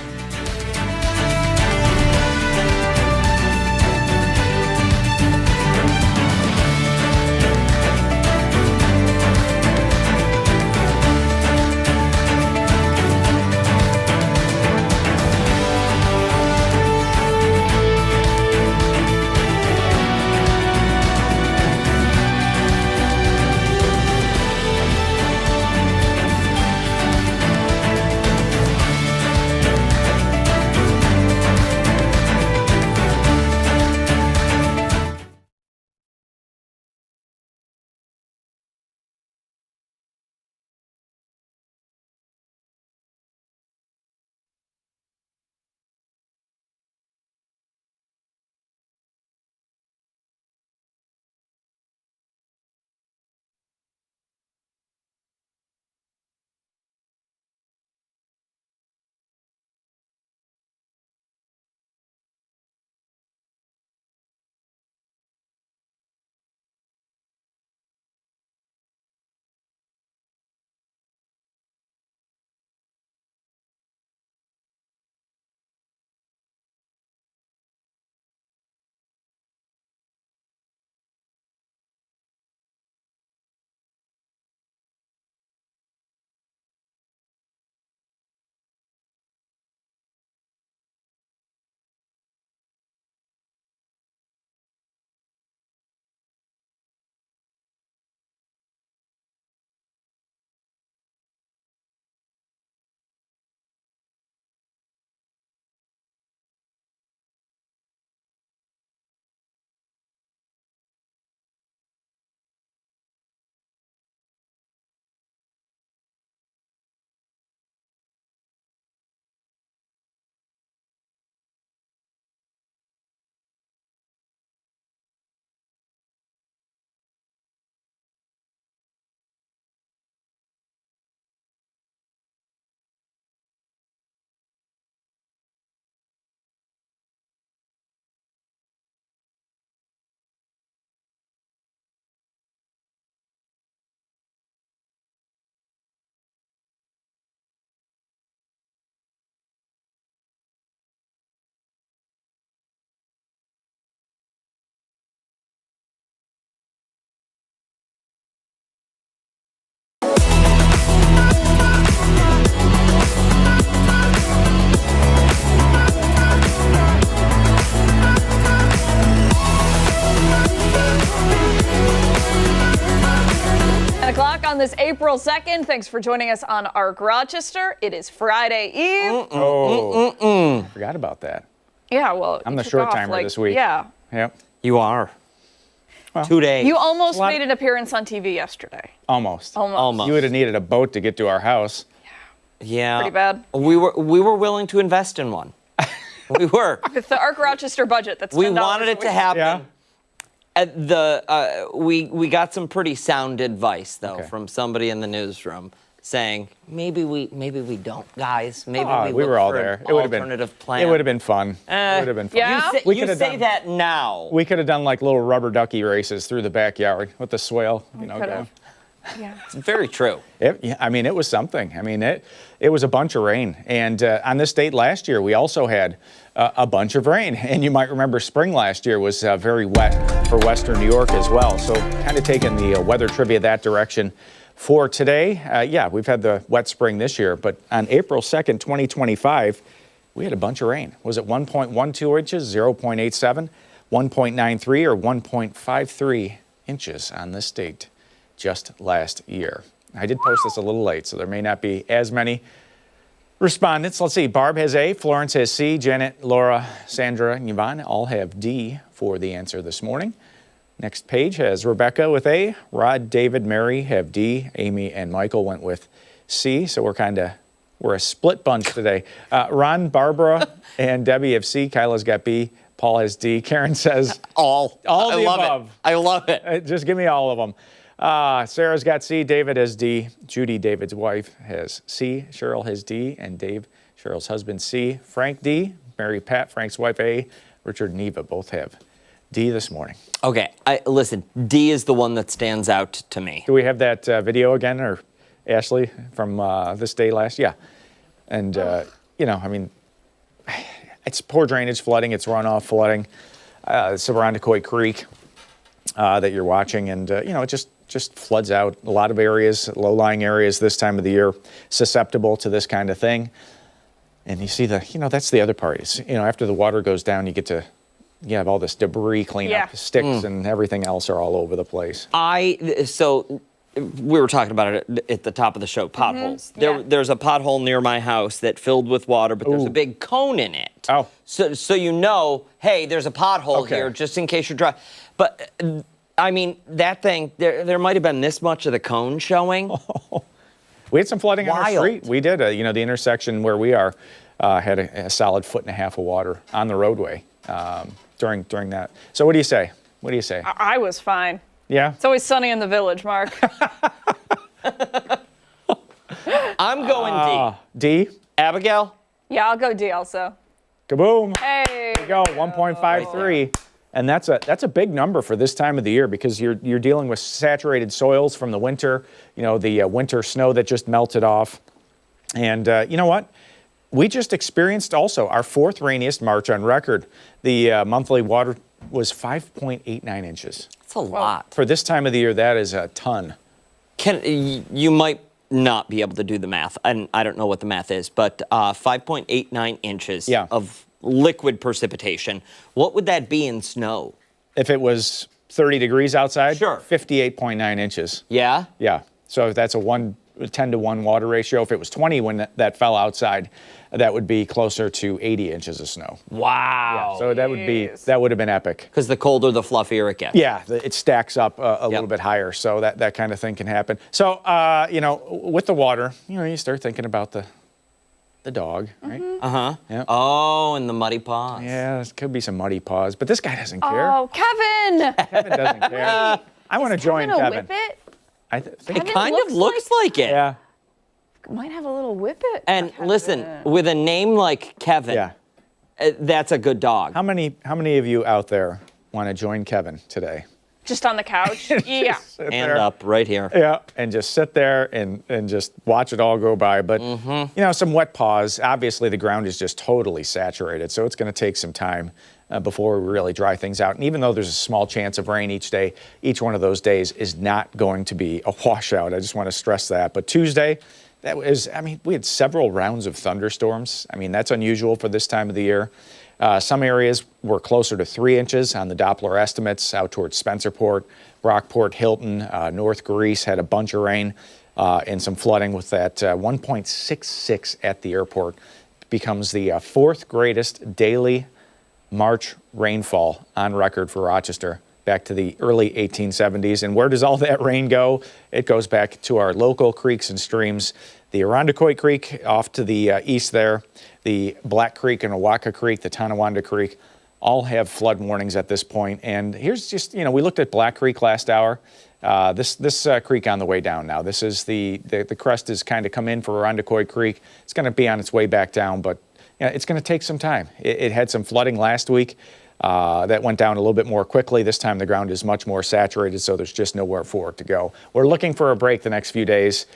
o'clock on this April 2nd. Thanks for joining us on Arc Rochester. It is Friday Eve. I forgot about that. Yeah, well, I'm you the took short off, timer like, this week. Yeah. Yep. You are. Well, 2 days. You almost made an appearance on TV yesterday. Almost. Almost. You would have needed a boat to get to our house. Yeah. Pretty bad. We were willing to invest in one. We were. With the Arc Rochester budget, that's $10 We wanted a it to week. happen. We got some pretty sound advice though from somebody in the newsroom saying maybe we don't, guys. Maybe we were all there. It would have been alternative plan. It would have been fun. It would have been fun. Yeah? You say that now. We could have done like little rubber ducky races through the backyard with the swale. Going. Yeah. It's very true. It was something. It was a bunch of rain. And on this date last year, we also had a bunch of rain. And you might remember spring last year was very wet for Western New York as well. So kind of taking the weather trivia that direction. For today, we've had the wet spring this year. But on April 2nd, 2025, we had a bunch of rain. Was it 1.12 inches, 0.87, 1.93, or 1.53 inches on this date just last year? I did post this a little late, so there may not be as many respondents. Let's see. Barb has A, Florence has C, Janet, Laura, Sandra, and Yvonne all have D for the answer this morning. Next page has Rebecca with A, Rod, David, Mary have D, Amy and Michael went with C, so we're a split bunch today. Ron, Barbara, and Debbie have C, Kyla's got B, Paul has D, Karen says all the love above. It. I love it. Just give me all of them. Sarah's got C, David has D, Judy, David's wife, has C, Cheryl has D, and Dave, Cheryl's husband, C, Frank D, Mary Pat, Frank's wife A, Richard and Eva both have D this morning. Okay, listen, D is the one that stands out to me. Do we have that video again, or Ashley, from this day last? Yeah. And, it's poor drainage flooding, it's runoff flooding, Sabarandacoy Creek that you're watching, and, it just floods out a lot of areas, low-lying areas this time of the year, susceptible to this kind of thing. And you see that's the other part. Is, after the water goes down, you have all this debris cleanup, sticks and everything else are all over the place. So we were talking about it at the top of the show, potholes. There's a pothole near my house that filled with water, but there's a big cone in it. Oh. So hey, there's a pothole here just in case you're dry. But that thing, there might have been this much of the cone showing. We had some flooding on our Wild. street. We did. The intersection where we are had a solid 1.5 feet of water on the roadway during that. So what do you say? I was fine. Yeah? It's always sunny in the village, Mark. I'm going D. D. Abigail? Yeah, I'll go D also. Kaboom. Hey. There you go, 1.53. And that's a big number for this time of the year because you're dealing with saturated soils from the winter, the winter snow that just melted off. And you know what? We just experienced also our 4th rainiest March on record. The monthly water was 5.89 inches. That's a lot. For this time of the year, that is a ton. You might not be able to do the math, and I don't know what the math is, but 5.89 inches of liquid precipitation. What would that be in snow? If it was 30 degrees outside? Sure. 58.9 inches. Yeah? Yeah. So if that's a 10-to-1 water ratio. If it was 20 when that fell outside, that would be closer to 80 inches of snow. Wow. Yeah, so that would have been epic. Because the colder, the fluffier it gets. Yeah, it stacks up a little bit higher, so that kind of thing can happen. So, with the water, you start thinking about the dog, right? Uh-huh. Yeah. Oh, and the muddy paws. Yeah, there could be some muddy paws, but this guy doesn't care. Oh, Kevin! Kevin doesn't care. I want to join Kevin. Whip it? It kind of looks like it. Yeah. Might have a little whippet. And listen, with a name like Kevin, that's a good dog. How many of you out there want to join Kevin today? Just on the couch? Yeah. Hand up right here. Yeah, and just sit there and just watch it all go by. But, some wet paws. Obviously, the ground is just totally saturated, so it's going to take some time before we really dry things out. And even though there's a small chance of rain each day, each one of those days is not going to be a washout. I just want to stress that. But Tuesday, we had several rounds of thunderstorms. That's unusual for this time of the year. Some areas were closer to 3 inches on the Doppler estimates out towards Spencerport, Brockport, Hilton, North Greece had a bunch of rain and some flooding with that 1.66 at the airport. Becomes the 4th greatest daily March rainfall on record for Rochester back to the early 1870s. And where does all that rain go? It goes back to our local creeks and streams. The Irondequoit Creek off to the east there, the Black Creek and Owaka Creek, the Tonawanda Creek, all have flood warnings at this point. And here's just, we looked at Black Creek last hour. This creek on the way down now. This is the crest has kind of come in for Irondequoit Creek. It's going to be on its way back down, but it's going to take some time. It had some flooding last week that went down a little bit more quickly. This time the ground is much more saturated, so there's just nowhere for it to go. We're looking for a break the next few days.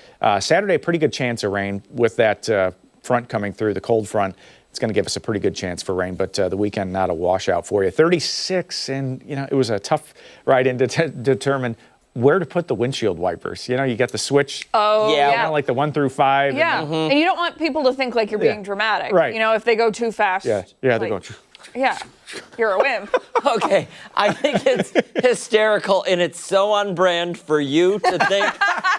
Saturday, pretty good chance of rain with that front coming through, the cold front. It's going to give us a pretty good chance for rain, but the weekend not a washout for you. 36, and it was a tough ride in to determine where to put the windshield wipers. You get the switch. Oh, yeah. Like the 1 through 5. Yeah, and you don't want people to think like you're being dramatic. Right. If they go too fast. Yeah, like, they're going. Yeah, you're a wimp. Okay, I think it's hysterical, and it's so on brand for you to think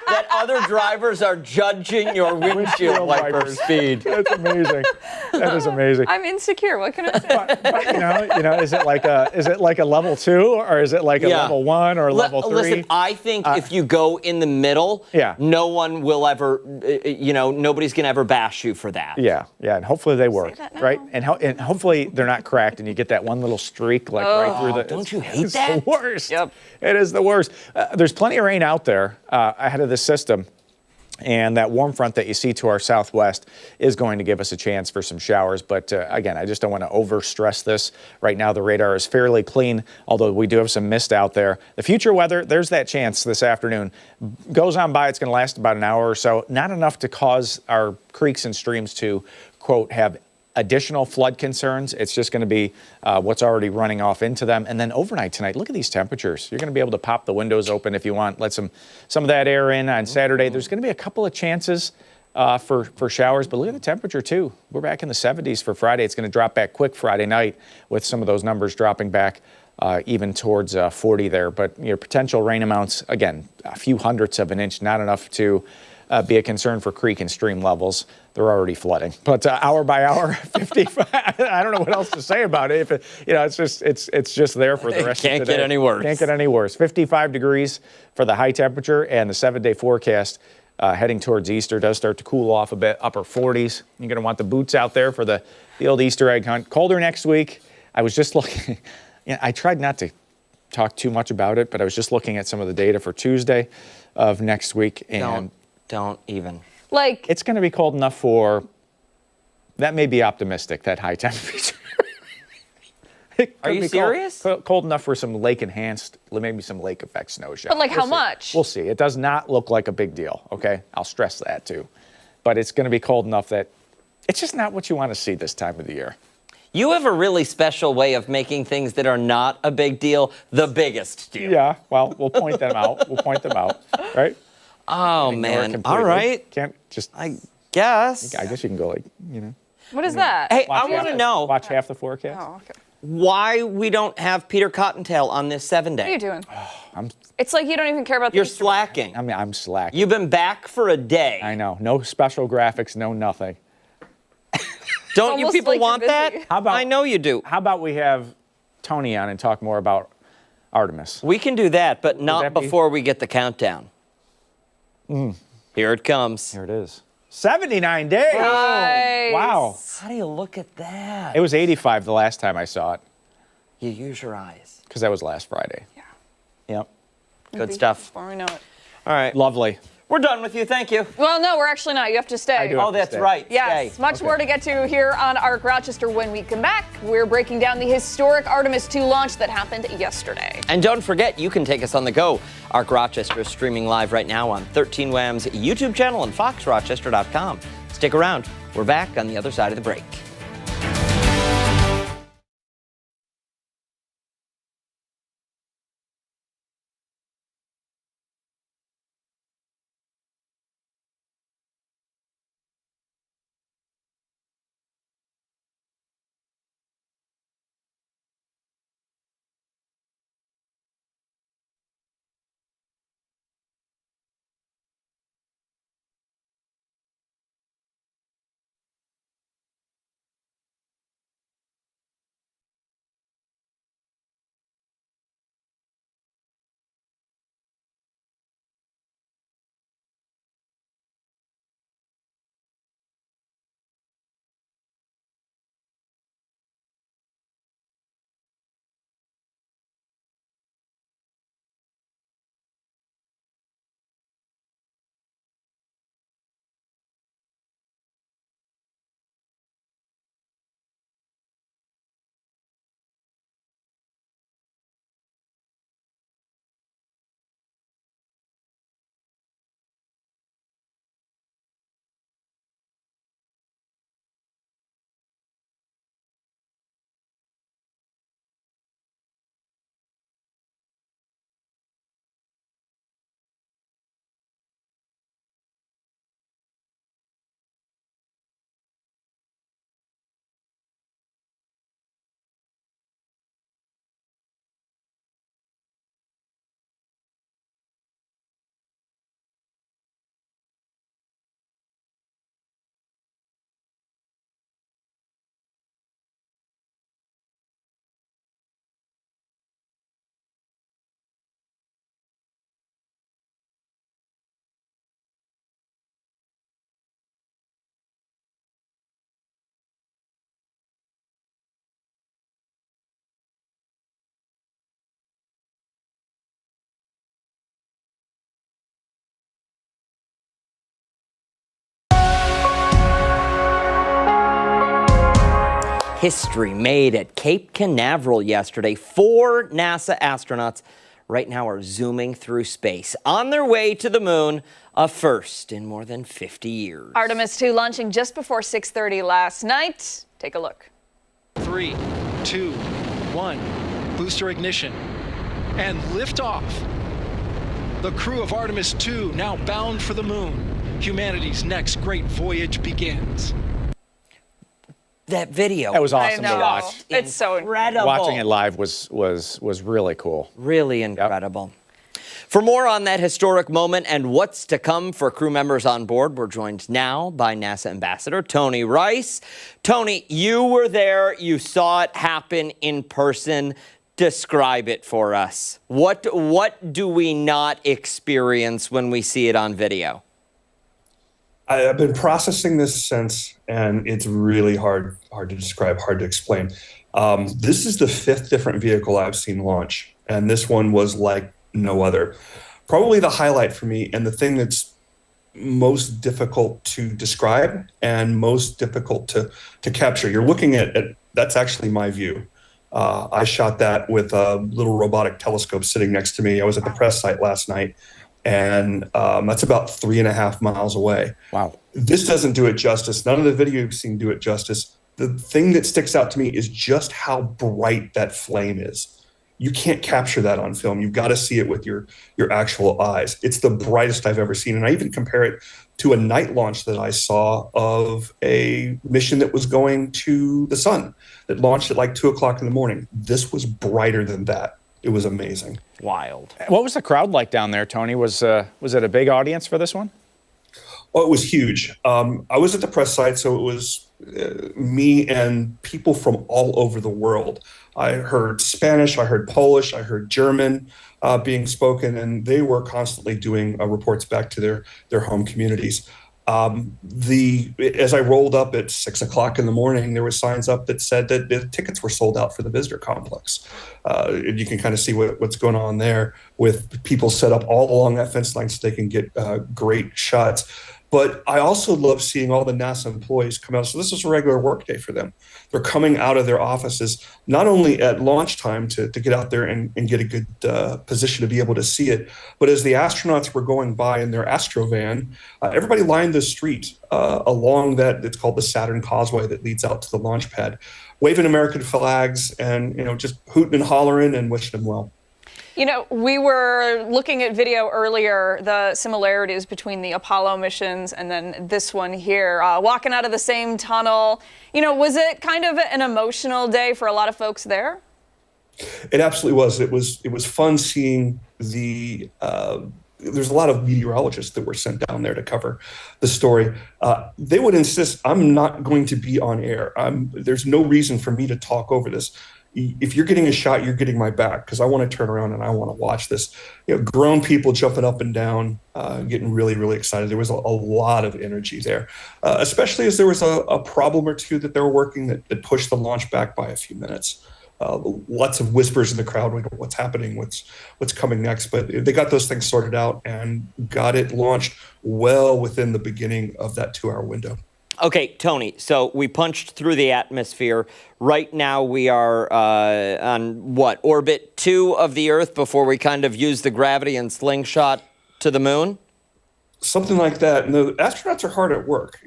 that other drivers are judging your windshield wiper speed. That's amazing. That is amazing. I'm insecure. What can I say? But is it like a level 2 or is it like a level 1 or level 3? Listen, I think if you go in the middle, no one will ever, nobody's gonna ever bash you for that. Yeah, and hopefully they work, right? And hopefully they're not cracked and you get that one little streak right through the. Don't you hate that? It's the worst. Yep. It is the worst. There's plenty of rain out there ahead of this system. And that warm front that you see to our southwest is going to give us a chance for some showers. But again, I just don't want to overstress this. Right now, the radar is fairly clean, although we do have some mist out there. The future weather, there's that chance this afternoon. Goes on by, it's going to last about an hour or so. Not enough to cause our creeks and streams to, quote, have additional flood concerns. It's just going to be what's already running off into them. And then overnight tonight, look at these temperatures. You're going to be able to pop the windows open if you want, let some of that air in on Saturday. There's going to be a couple of chances for showers, but look at the temperature too. We're back in the 70s for Friday. It's going to drop back quick Friday night with some of those numbers dropping back even towards 40 there. But your potential rain amounts, again, a few hundredths of an inch, not enough to be a concern for creek and stream levels. They're already flooding. But hour by hour, 55. I don't know what else to say about it. If it's just there for the rest of the day. Can't get any worse. Can't get any worse. 55 degrees for the high temperature, and the 7-day forecast heading towards Easter does start to cool off a bit, upper 40s. You're going to want the boots out there for the old Easter egg hunt. Colder next week. I was just looking. I tried not to talk too much about it, but I was just looking at some of the data for Tuesday of next week, and don't even. It's going to be cold enough for, that may be optimistic, that high temperature. Are you serious? Cold enough for some lake-enhanced, maybe some lake effect snow showers. But how much? We'll see. It does not look like a big deal, okay? I'll stress that too. But it's going to be cold enough that it's just not what you want to see this time of the year. You have a really special way of making things that are not a big deal the biggest deal. Yeah, well, we'll point them out. Right? Oh, man. All right. Can't just. I guess. I guess you can go What is that? Hey, I want to know. Watch half the forecast. Oh, okay. Why we don't have Peter Cottontail on this 7-day. What are you doing? It's like you don't even care about the You're Easter slacking. I'm slacking. You've been back for a day. I know. No special graphics, no nothing. Don't you people like want you're that? busy. How about, I know you do. How about we have Tony on and talk more about Artemis? We can do that, but not before we get the countdown. Here it comes. Here it is. 79 days. Nice. Wow. How do you look at that? It was 85 the last time I saw it. You use your eyes. Because that was last Friday. Yeah. Yep. Good stuff. Before we know it. All right. Lovely. We're done with you. Thank you. Well, no, we're actually not. You have to stay. I do have Oh, to that's stay. right. Yes, Stay. much more to get to here on ARC Rochester when we come back. We're breaking down the historic Artemis 2 launch that happened yesterday. And don't forget, you can take us on the go. ARC Rochester is streaming live right now on 13 WHAM's YouTube channel and foxrochester.com. Stick around. We're back on the other side of the break. history made at Cape Canaveral yesterday. 4 NASA astronauts right now are zooming through space on their way to the moon, a first in more than 50 years. Artemis 2 launching just before 6:30 last night. Take a look. 3, 2, 1, booster ignition, and liftoff. The crew of Artemis 2 now bound for the moon. Humanity's next great voyage begins. That video. That was awesome to watch. It's so incredible. Watching it live was really cool. Really incredible. For more on that historic moment and what's to come for crew members on board, we're joined now by NASA Ambassador Tony Rice. Tony, you were there. You saw it happen in person. Describe it for us. What do we not experience when we see it on video? I've been processing this since, and it's really hard to describe, hard to explain. This is the 5th different vehicle I've seen launch, and this one was like no other. Probably the highlight for me, and the thing that's most difficult to describe and most difficult to capture. You're looking at that's actually my view. I shot that with a little robotic telescope sitting next to me. I was at the press site last night, and that's about 3.5 miles away. Wow. This doesn't do it justice. None of the video you've seen do it justice. The thing that sticks out to me is just how bright that flame is. You can't capture that on film. You've got to see it with your actual eyes. It's the brightest I've ever seen. And I even compare it to a night launch that I saw of a mission that was going to the sun that launched at like 2 o'clock in the morning. This was brighter than that. It was amazing. Wild. What was the crowd like down there, Tony? Was it a big audience for this one? Oh, it was huge. I was at the press site, so it was me and people from all over the world. I heard Spanish, I heard Polish, I heard German being spoken, and they were constantly doing reports back to their home communities. As I rolled up at 6 o'clock in the morning, there were signs up that said that the tickets were sold out for the visitor complex. And you can kind of see what's going on there with people set up all along that fence line so they can get great shots. But I also love seeing all the NASA employees come out. So this is a regular work day for them. They're coming out of their offices, not only at launch time to get out there and get a good position to be able to see it, but as the astronauts were going by in their Astrovan, everybody lined the street along that, it's called the Saturn Causeway that leads out to the launch pad, waving American flags and just hooting and hollering and wishing them well. You know, we were looking at video earlier, the similarities between the Apollo missions and then this one here, walking out of the same tunnel. Was it kind of an emotional day for a lot of folks there? It absolutely was. It was fun seeing there's a lot of meteorologists that were sent down there to cover the story. They would insist, I'm not going to be on air. There's no reason for me to talk over this. If you're getting a shot, you're getting my back because I want to turn around and I want to watch this. Grown people jumping up and down, getting really, really excited. There was a lot of energy there, especially as there was a problem or two that they were working that pushed the launch back by a few minutes. Lots of whispers in the crowd, what's happening, what's coming next. But they got those things sorted out and got it launched well within the beginning of that 2-hour window. Okay, Tony, so we punched through the atmosphere. Right now we are on, orbit 2 of the Earth before we kind of use the gravity and slingshot to the moon? Something like that. And the astronauts are hard at work.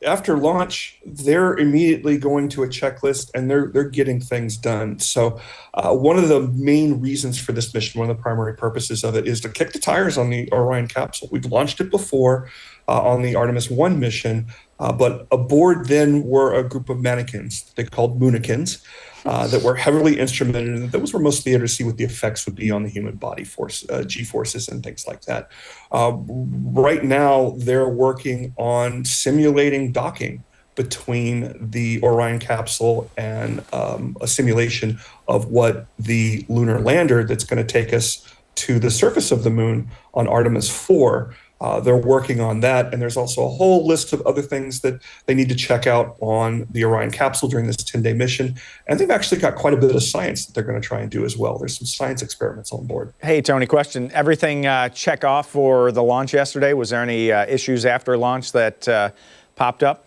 After launch, they're immediately going to a checklist and they're getting things done. So one of the main reasons for this mission, one of the primary purposes of it, is to kick the tires on the Orion capsule. We've launched it before on the Artemis 1 mission, but aboard then were a group of mannequins they called moonikins that were heavily instrumented, and those were mostly there to see what the effects would be on the human body force, G-forces and things like that. Right now, they're working on simulating docking between the Orion capsule and a simulation of what the lunar lander that's going to take us to the surface of the moon on Artemis 4. They're working on that, and there's also a whole list of other things that they need to check out on the Orion capsule during this 10-day mission. And they've actually got quite a bit of science that they're going to try and do as well. There's some science experiments on board. Hey, Tony, question. Everything check off for the launch yesterday? Was there any issues after launch that popped up?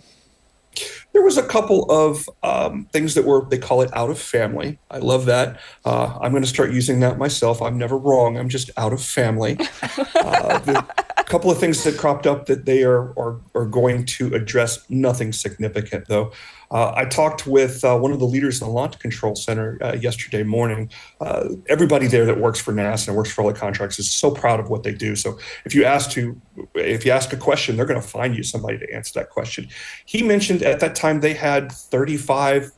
There was a couple of things that were, they call it out of family. I love that. I'm going to start using that myself. I'm never wrong. I'm just out of family. A couple of things that cropped up that they are going to address, nothing significant though. I talked with one of the leaders in the Launch Control Center yesterday morning. Everybody there that works for NASA and works for all the contracts is so proud of what they do. So if you ask a question, they're going to find you somebody to answer that question. He mentioned at that time they had 35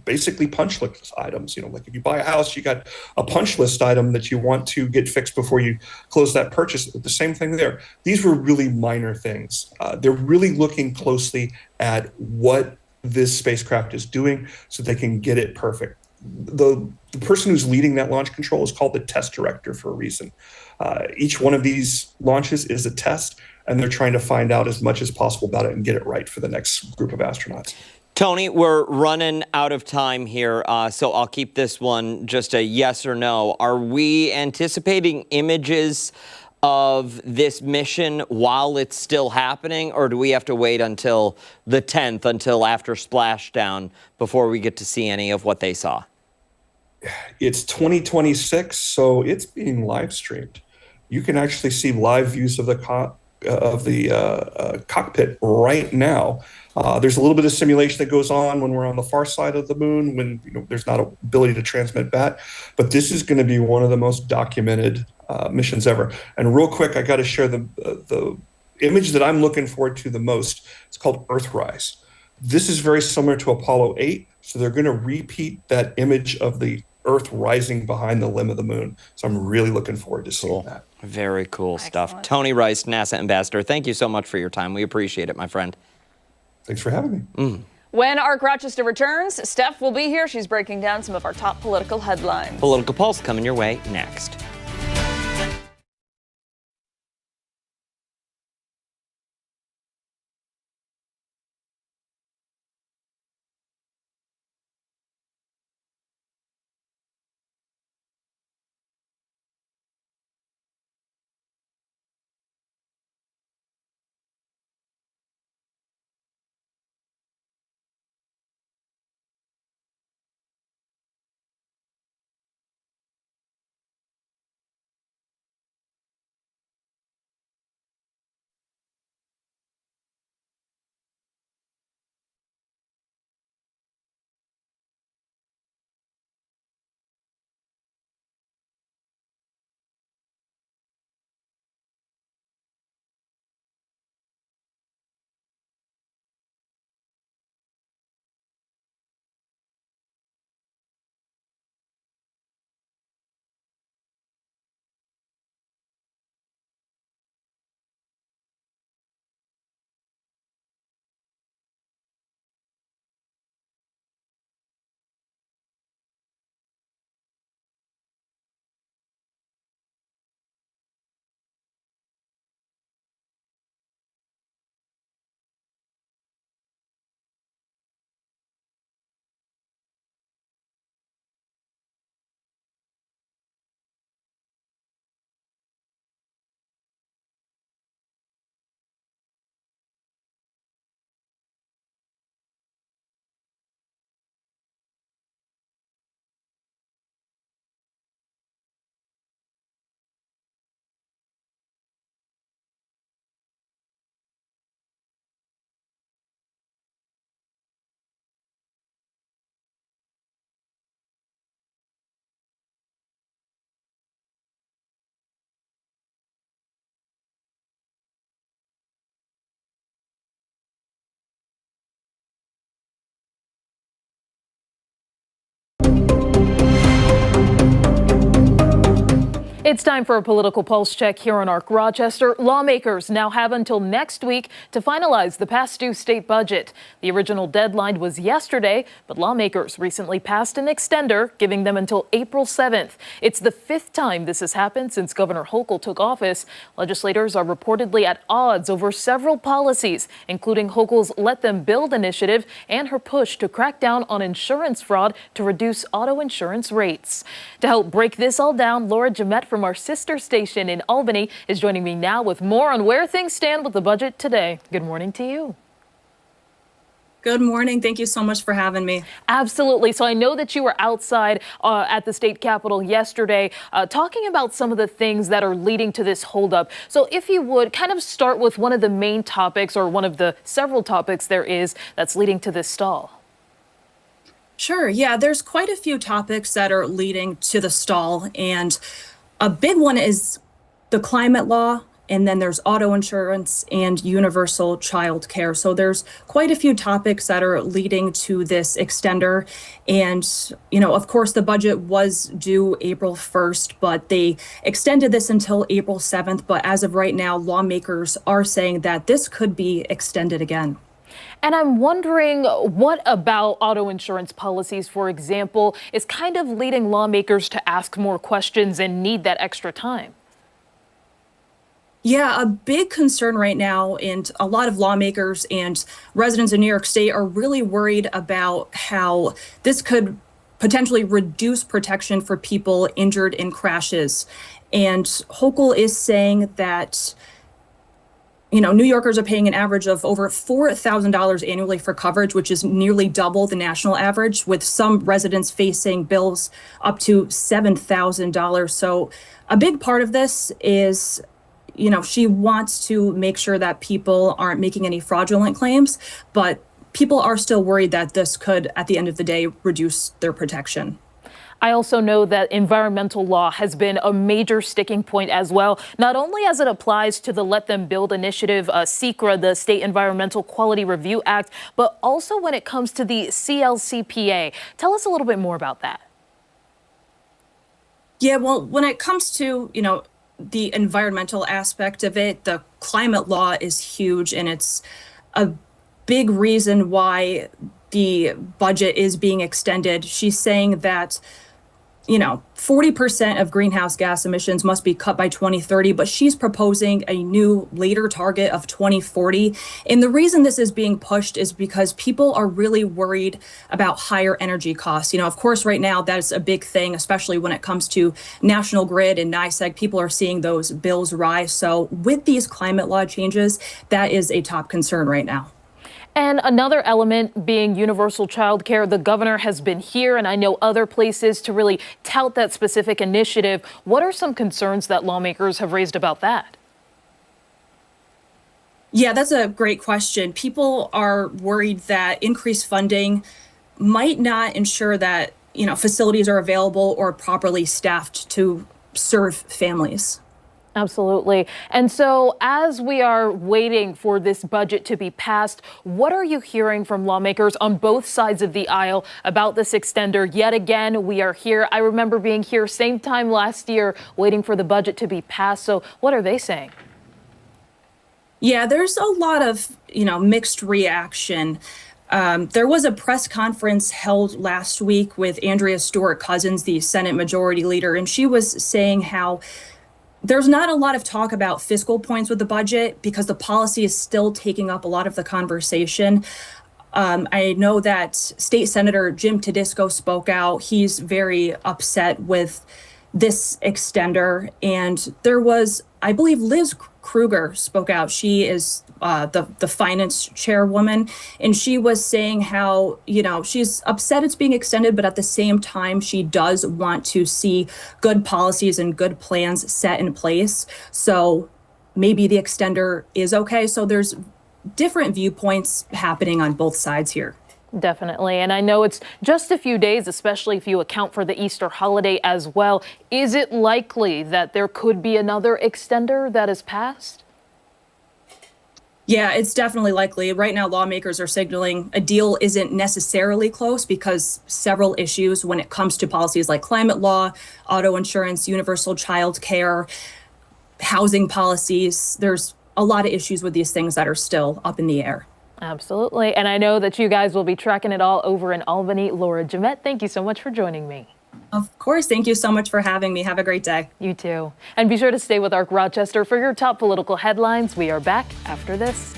basically punch list items. Like if you buy a house, you got a punch list item that you want to get fixed before you close that purchase. The same thing there. These were really minor things. They're really looking closely at what this spacecraft is doing so they can get it perfect. The person who's leading that launch control is called the test director for a reason. Each one of these launches is a test, and they're trying to find out as much as possible about it and get it right for the next group of astronauts. Tony, we're running out of time here, so I'll keep this one just a yes or no. Are we anticipating images of this mission while it's still happening, or do we have to wait until the 10th, until after splashdown, before we get to see any of what they saw? It's 2026, so it's being live streamed. You can actually see live views of the cockpit right now. There's a little bit of simulation that goes on when we're on the far side of the moon, when there's not an ability to transmit back. But this is going to be one of the most documented missions ever. And real quick, I got to share the image that I'm looking forward to the most. It's called Earthrise. This is very similar to Apollo 8, so they're going to repeat that image of the Earth rising behind the limb of the moon. So I'm really looking forward to seeing that. Very cool stuff. Tony Rice, NASA Ambassador, thank you so much for your time. We appreciate it, my friend. Thanks for having me. When ARC Rochester returns, Steph will be here. She's breaking down some of our top political headlines. Political Pulse coming your way next. It's time for a political pulse check here on ARC Rochester. Lawmakers now have until next week to finalize the past due state budget. The original deadline was yesterday, but lawmakers recently passed an extender, giving them until April 7th. It's the fifth time this has happened since Governor Hochul took office. Legislators are reportedly at odds over several policies, including Hochul's Let Them Build initiative and her push to crack down on insurance fraud to reduce auto insurance rates. To help break this all down, Laura Jemet from our sister station in Albany is joining me now with more on where things stand with the budget today. Good morning to you. Good morning. Thank you so much for having me. Absolutely. So I know that you were outside at the state capitol yesterday talking about some of the things that are leading to this holdup. So if you would kind of start with one of the main topics or one of the several topics there is that's leading to this stall. Sure. Yeah, there's quite a few topics that are leading to the stall. And a big one is the climate law. And then there's auto insurance and universal child care. So there's quite a few topics that are leading to this extender. And, of course, the budget was due April 1st, but they extended this until April 7th. But as of right now, lawmakers are saying that this could be extended again. And I'm wondering what about auto insurance policies, for example, is kind of leading lawmakers to ask more questions and need that extra time? Yeah, a big concern right now, and a lot of lawmakers and residents in New York State are really worried about how this could potentially reduce protection for people injured in crashes. And Hochul is saying that, New Yorkers are paying an average of over $4,000 annually for coverage, which is nearly double the national average, with some residents facing bills up to $7,000. So a big part of this is she wants to make sure that people aren't making any fraudulent claims, but people are still worried that this could, at the end of the day, reduce their protection. I also know that environmental law has been a major sticking point as well, not only as it applies to the Let Them Build initiative, SECRA, the State Environmental Quality Review Act, but also when it comes to the CLCPA. Tell us a little bit more about that. Yeah, well, when it comes to, the environmental aspect of it, the climate law is huge, and it's a big reason why the budget is being extended. She's saying that 40% of greenhouse gas emissions must be cut by 2030, but she's proposing a new later target of 2040. And the reason this is being pushed is because people are really worried about higher energy costs. Of course, right now, that's a big thing, especially when it comes to National Grid and NYSEG. People are seeing those bills rise. So with these climate law changes, that is a top concern right now. And another element being universal child care. The governor has been here, and I know other places, to really tout that specific initiative. What are some concerns that lawmakers have raised about that? Yeah, that's a great question. People are worried that increased funding might not ensure that, facilities are available or properly staffed to serve families. Absolutely. And so as we are waiting for this budget to be passed, what are you hearing from lawmakers on both sides of the aisle about this extender? Yet again, we are here. I remember being here same time last year waiting for the budget to be passed. So what are they saying? Yeah, there's a lot of, mixed reaction. There was a press conference held last week with Andrea Stewart-Cousins, the Senate Majority Leader, and she was saying how there's not a lot of talk about fiscal points with the budget because the policy is still taking up a lot of the conversation. I know that State Senator Jim Tedisco spoke out. He's very upset with this extender. And there was, I believe, Liz Kruger spoke out. She is the finance chairwoman, and she was saying how, she's upset it's being extended, but at the same time, she does want to see good policies and good plans set in place. So maybe the extender is okay. So there's different viewpoints happening on both sides here. Definitely. And I know it's just a few days, especially if you account for the Easter holiday as well. Is it likely that there could be another extender that is passed? Yeah, it's definitely likely. Right now, lawmakers are signaling a deal isn't necessarily close because several issues when it comes to policies like climate law, auto insurance, universal child care, housing policies, there's a lot of issues with these things that are still up in the air. Absolutely. And I know that you guys will be tracking it all over in Albany. Laura Jamette, thank you so much for joining me. Of course. Thank you so much for having me. Have a great day. You too. And be sure to stay with ARC Rochester for your top political headlines. We are back after this.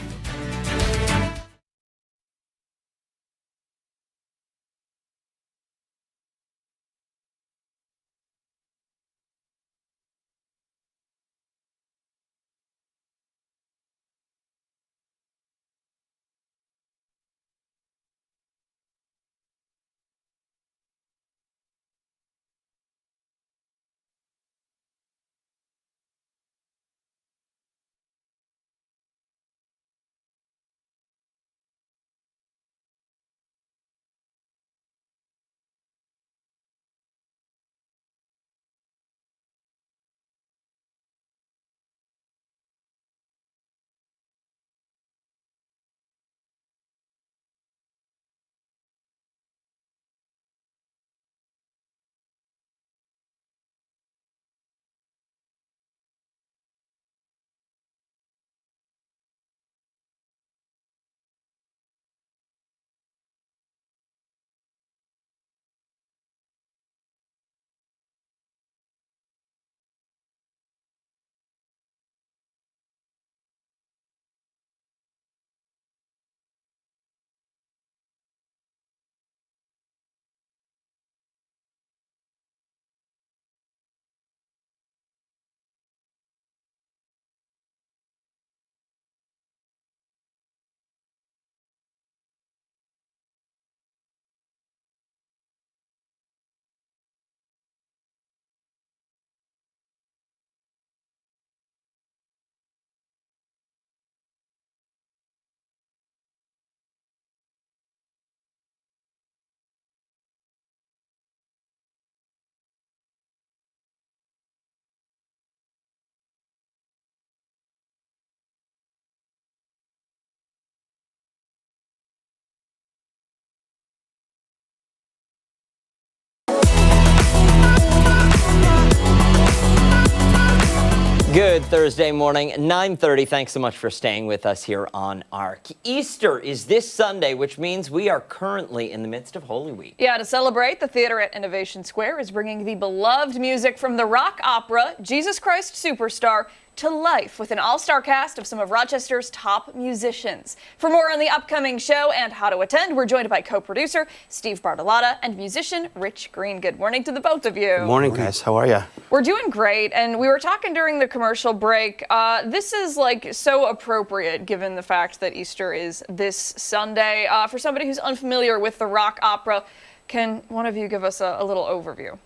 Good Thursday morning, 9:30. Thanks so much for staying with us here on ARC. Easter is this Sunday, which means we are currently in the midst of Holy Week. Yeah, to celebrate, the theater at Innovation Square is bringing the beloved music from the rock opera Jesus Christ Superstar to life with an all-star cast of some of Rochester's top musicians. For more on the upcoming show and how to attend, we're joined by co-producer Steve Bartolotta and musician Rich Green. Good morning to the both of you. Good morning, guys. How are you? We're doing great, and we were talking during the commercial break. This is like so appropriate given the fact that Easter is this Sunday. For somebody who's unfamiliar with the rock opera, can one of you give us a little overview?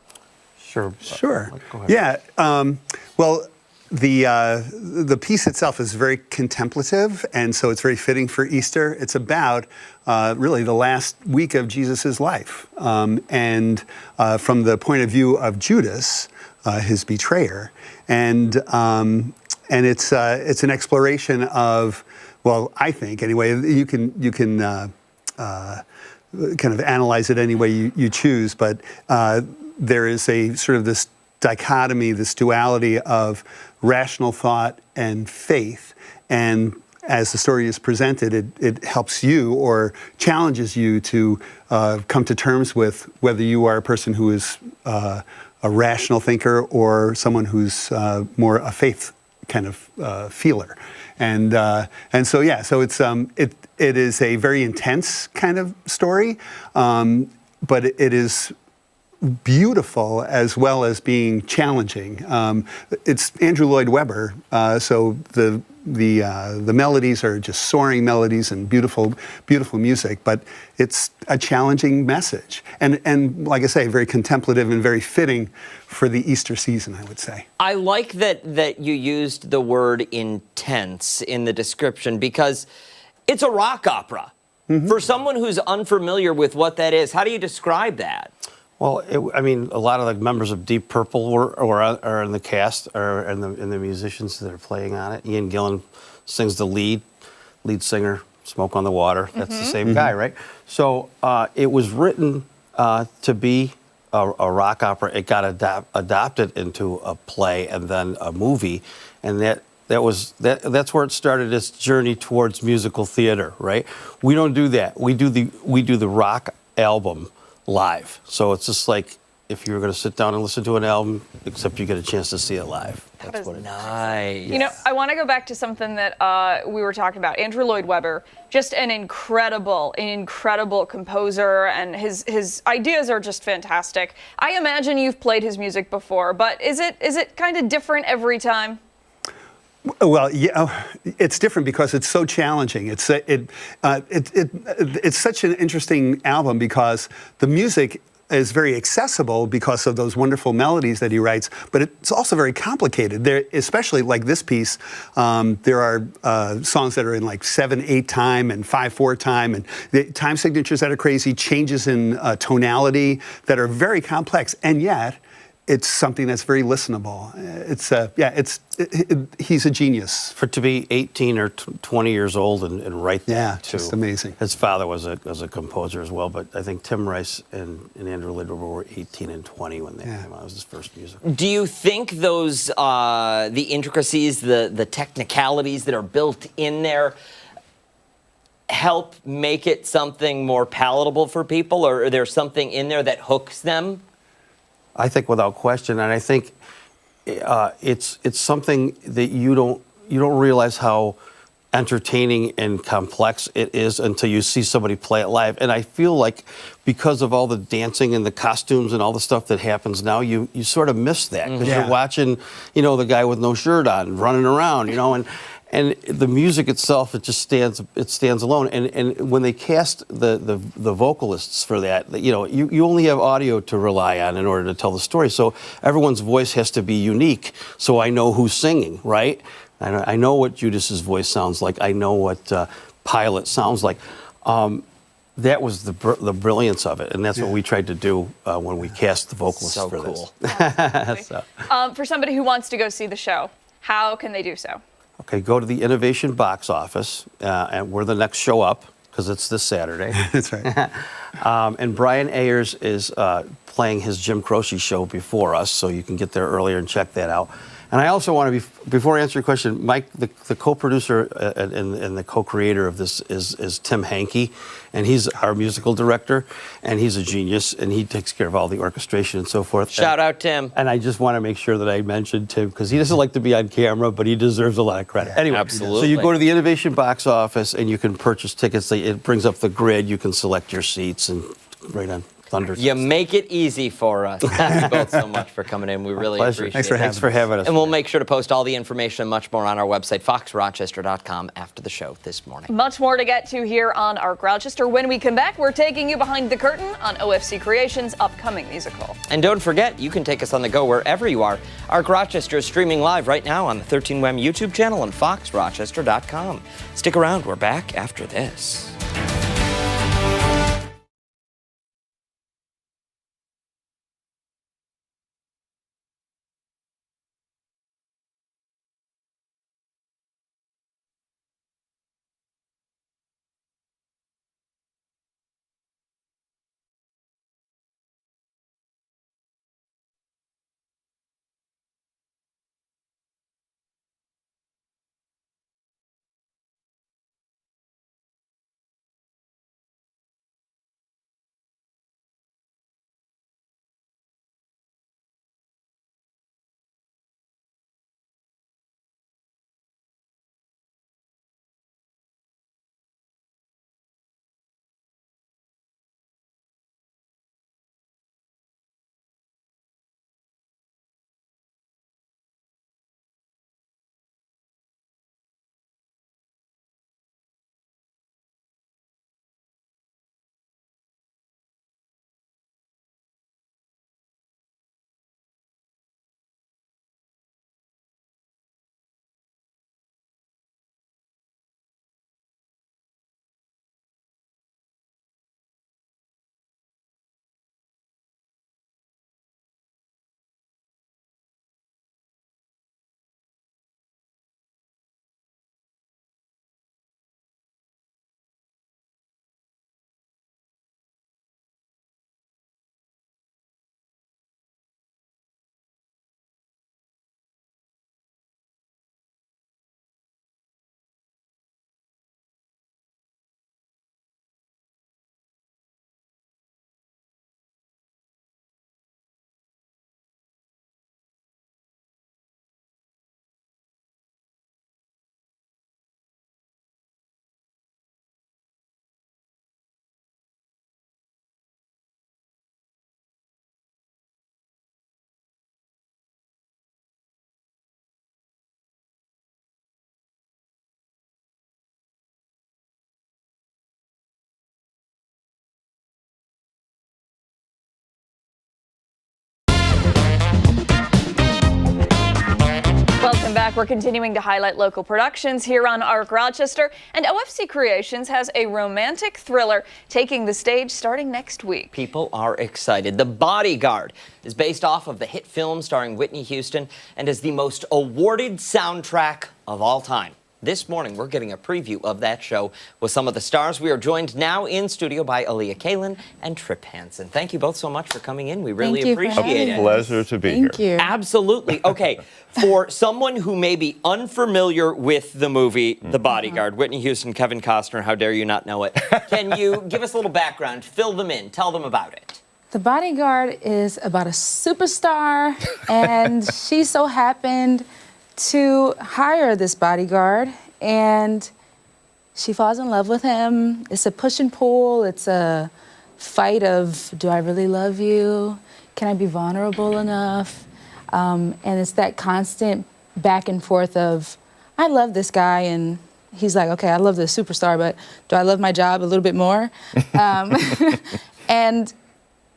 Sure. Sure. Go ahead. Yeah. Well, the piece itself is very contemplative, and so it's very fitting for Easter. It's about really the last week of Jesus's life, and from the point of view of Judas, his betrayer, and it's an exploration of, well, I think anyway. You can kind of analyze it any way you choose, but there is a sort of this dichotomy, this duality of rational thought and faith. And as the story is presented, it helps you or challenges you to come to terms with whether you are a person who is a rational thinker or someone who's more a faith kind of feeler. And so it's it is a very intense kind of story, but it is beautiful as well as being challenging. It's Andrew Lloyd Webber, so the melodies are just soaring melodies and beautiful music, but it's a challenging message, and like I say, very contemplative and very fitting for the Easter season, I would say. I like that you used the word intense in the description because it's a rock opera. Mm-hmm. For someone who's unfamiliar with what that is, how do you describe that? Well, a lot of the members of Deep Purple are in the cast, and the musicians that are playing on it. Ian Gillan sings the lead singer, Smoke on the Water. That's the same guy, right? So it was written to be a rock opera. It got adopted into a play and then a movie, and that's where it started its journey towards musical theater, right? We don't do that. We do the rock album live. So it's just like if you were going to sit down and listen to an album, except you get a chance to see it live. That's what it is. Nice. You know, I want to go back to something that we were talking about. Andrew Lloyd Webber, just an incredible composer, and his ideas are just fantastic. I imagine you've played his music before, but is it kind of different every time? Well, yeah, it's different because it's so challenging. It's such an interesting album because the music is very accessible because of those wonderful melodies that he writes, but it's also very complicated. There, especially like this piece, there are songs that are in like 7/8 time and 5/4 time, and the time signatures that are crazy, changes in tonality that are very complex, and yet it's something that's very listenable. He's a genius. To be 18 or 20 years old and write that. Yeah, just amazing. His father was a composer as well, but I think Tim Rice and Andrew Lloyd Webber were 18 and 20 when they came out. It was his first music. Do you think those, the intricacies, the technicalities that are built in there help make it something more palatable for people, or is there something in there that hooks them? I think without question, and I think it's something that you don't realize how entertaining and complex it is until you see somebody play it live. And I feel like because of all the dancing and the costumes and all the stuff that happens now, you sort of miss that because you're watching, the guy with no shirt on running around, and the music itself, it stands alone. And when they cast the vocalists for that, you only have audio to rely on in order to tell the story. So everyone's voice has to be unique. So I know who's singing, right? I know what Judas's voice sounds like. I know what Pilate sounds like. That was the brilliance of it, and that's what we tried to do when we cast the vocalists for this. For somebody who wants to go see the show, how can they do so? Okay, go to the Innovation box office, and we're the next show up because it's this Saturday. That's right. And Brian Ayers is playing his Jim Croce show before us, so you can get there earlier and check that out. And I also want to before I answer your question, Mike, the co-producer and the co-creator of this is Tim Hankey, and he's our musical director, and he's a genius, and he takes care of all the orchestration and so forth. Shout out, Tim. And I just want to make sure that I mentioned Tim, because he doesn't like to be on camera, but he deserves a lot of credit. Anyway, Absolutely. So you go to the Innovation box office, and you can purchase tickets. It brings up the grid. You can select your seats, and right on Thunder. You make it easy for us. Thank you both so much for coming in. We really appreciate it. Thanks for having us. And we'll make sure to post all the information and much more on our website, foxrochester.com, after the show this morning. Much more to get to here on Arc Rochester. When we come back, we're taking you behind the curtain on OFC Creations' upcoming musical. And don't forget, you can take us on the go wherever you are. Arc Rochester is streaming live right now on the 13WEM YouTube channel and foxrochester.com. Stick around. We're back after this. Welcome back. We're continuing to highlight local productions here on Arc Rochester, and OFC Creations has a romantic thriller taking the stage starting next week. People are excited. The Bodyguard is based off of the hit film starring Whitney Houston and is the most awarded soundtrack of all time. This morning, we're getting a preview of that show with some of the stars. We are joined now in studio by Aliyah Khaylyn and Trip Hansen. Thank you both so much for coming in. We really appreciate it. A pleasure to be here. Thank you. Absolutely. Okay, for someone who may be unfamiliar with the movie The Bodyguard, Whitney Houston, Kevin Costner, how dare you not know it? Can you give us a little background, fill them in, tell them about it? The Bodyguard is about a superstar, and she so happened to hire this bodyguard, and she falls in love with him. It's a push and pull. It's a fight of, do I really love you? Can I be vulnerable enough? And it's that constant back and forth of, I love this guy, and he's like, okay, I love this superstar, but do I love my job a little bit more? And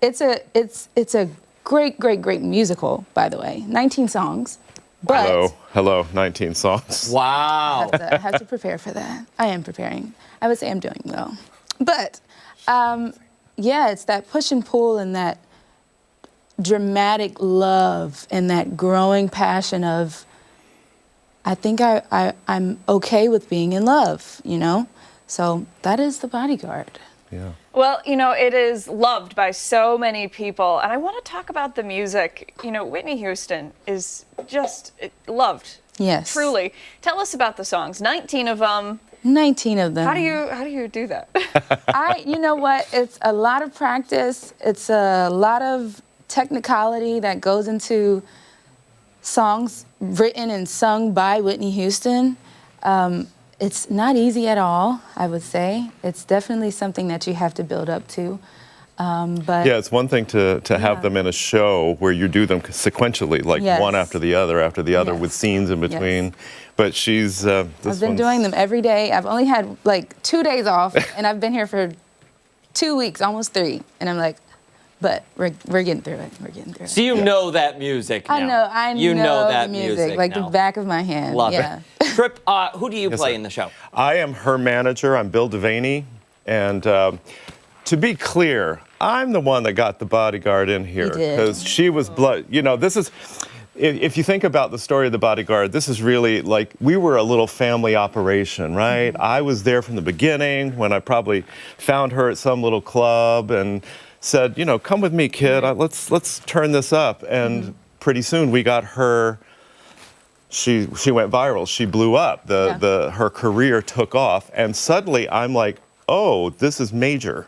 it's a great, great, great musical, by the way. 19 songs. But Hello, 19 songs. Wow. I have to prepare for that. I am preparing. I would say I'm doing well. But, yeah, it's that push and pull and that dramatic love and that growing passion of, I think I'm okay with being in love, you know? So that is The Bodyguard. Yeah. Well, you know, it is loved by so many people, and I want to talk about the music. You know, Whitney Houston is just loved. Yes. Truly. Tell us about the songs. 19 of them. 19 of them. How do you do that? You know what? It's a lot of practice. It's a lot of technicality that goes into songs written and sung by Whitney Houston. It's not easy at all, I would say. It's definitely something that you have to build up to. But yeah, it's one thing to have them in a show where you do them sequentially, like Yes. one after the other Yes. with scenes in between. Yes. But she's I've been doing them every day. I've only had like 2 days off, and I've been here for 2 weeks, almost 3. And I'm like, but we're getting through it. We're getting through it. So you know that music now. I You know that the music like now. the back of my hand. Love yeah. it. Trip, who do you Yes, play sir. in the show? I am her manager. I'm Bill Devaney. And to be clear, I'm the one that got the Bodyguard in here did. because she was blood. You know, this is, if you think about the story of the Bodyguard, this is really like we were a little family operation, right? I was there from the beginning when I probably found her at some little club and said, you know, come with me, kid. Let's turn this up. And pretty soon we got her. She went viral. She blew up. Her career took off, and suddenly I'm like, oh, this is major.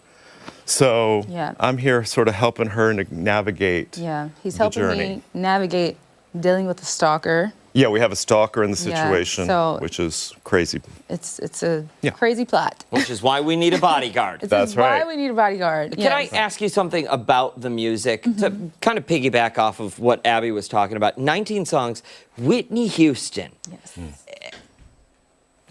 So Yeah. I'm here sort of helping her navigate. Yeah. He's the helping journey. me navigate dealing with the stalker. Yeah, we have a stalker in the Yeah, situation, so- which is crazy. It's a crazy plot. Which is why we need a bodyguard. It's why we need a bodyguard. Can I ask you something about the music to kind of piggyback off of what Abby was talking about? 19 songs, Whitney Houston. Yes.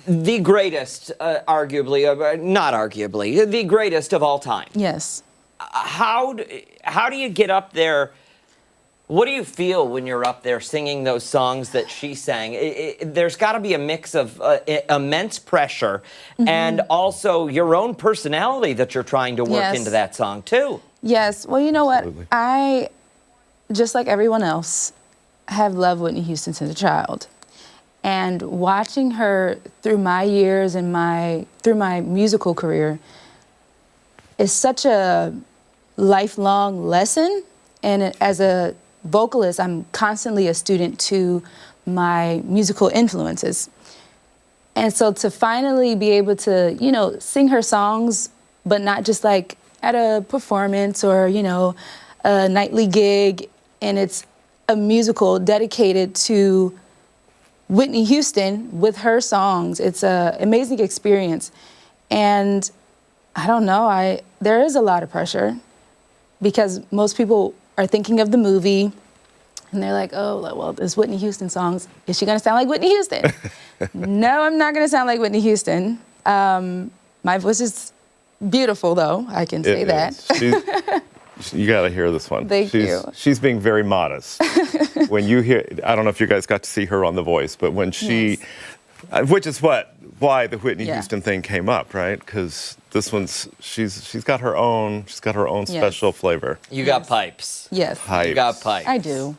The greatest, arguably, not arguably, the greatest of all time. Yes. How do you get up there? What do you feel when you're up there singing those songs that she sang? There's got to be a mix of immense pressure and also your own personality that you're trying to work Yes. into that song, too. Yes. Well, you know what? I, just like everyone else, have loved Whitney Houston since a child. And watching her through my years and through my musical career is such a lifelong lesson. And as a vocalist, I'm constantly a student to my musical influences. And so to finally be able to, you know, sing her songs, but not just like at a performance or, you know, a nightly gig, and it's a musical dedicated to Whitney Houston with her songs. It's an amazing experience. And I don't know, there is a lot of pressure because most people are thinking of the movie and they're like, oh, well, there's Whitney Houston songs. Is she gonna sound like Whitney Houston? No, I'm not gonna sound like Whitney Houston. My voice is beautiful though, I can say that. You got to hear this one. Thank you. She's being very modest. When you hear, I don't know if you guys got to see her on The Voice, but when she, which is why the Whitney Houston thing came up, right? Because this one's, she's got her own special flavor. You got pipes. Yes. Pipes. You got pipes. I do.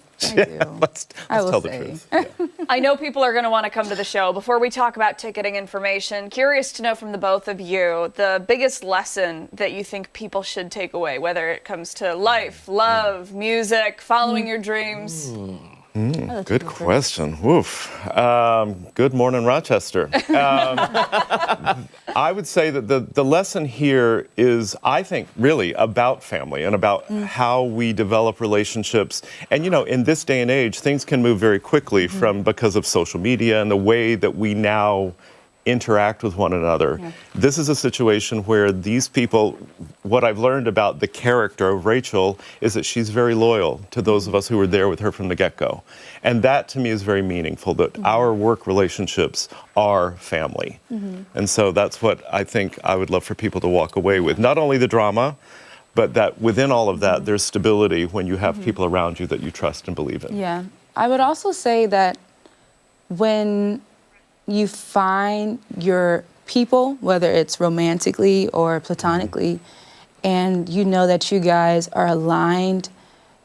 Let's I will tell the say. truth. Yeah. I know people are going to want to come to the show. Before we talk about ticketing information, curious to know from the both of you the biggest lesson that you think people should take away, whether it comes to life, love, music, following your dreams. Good question. Woof. Good morning, Rochester. I would say that the lesson here is, I think, really about family and about how we develop relationships. And, you know, in this day and age, things can move very quickly because of social media and the way that we now interact with one another. Yeah. This is a situation where these people, what I've learned about the character of Rachel is that she's very loyal to those of us who were there with her from the get-go. And that to me is very meaningful, that our work relationships are family. And so that's what I think I would love for people to walk away with. Not only the drama, but that within all of that, there's stability when you have people around you that you trust and believe in. Yeah. I would also say that when you find your people, whether it's romantically or platonically, and you know that you guys are aligned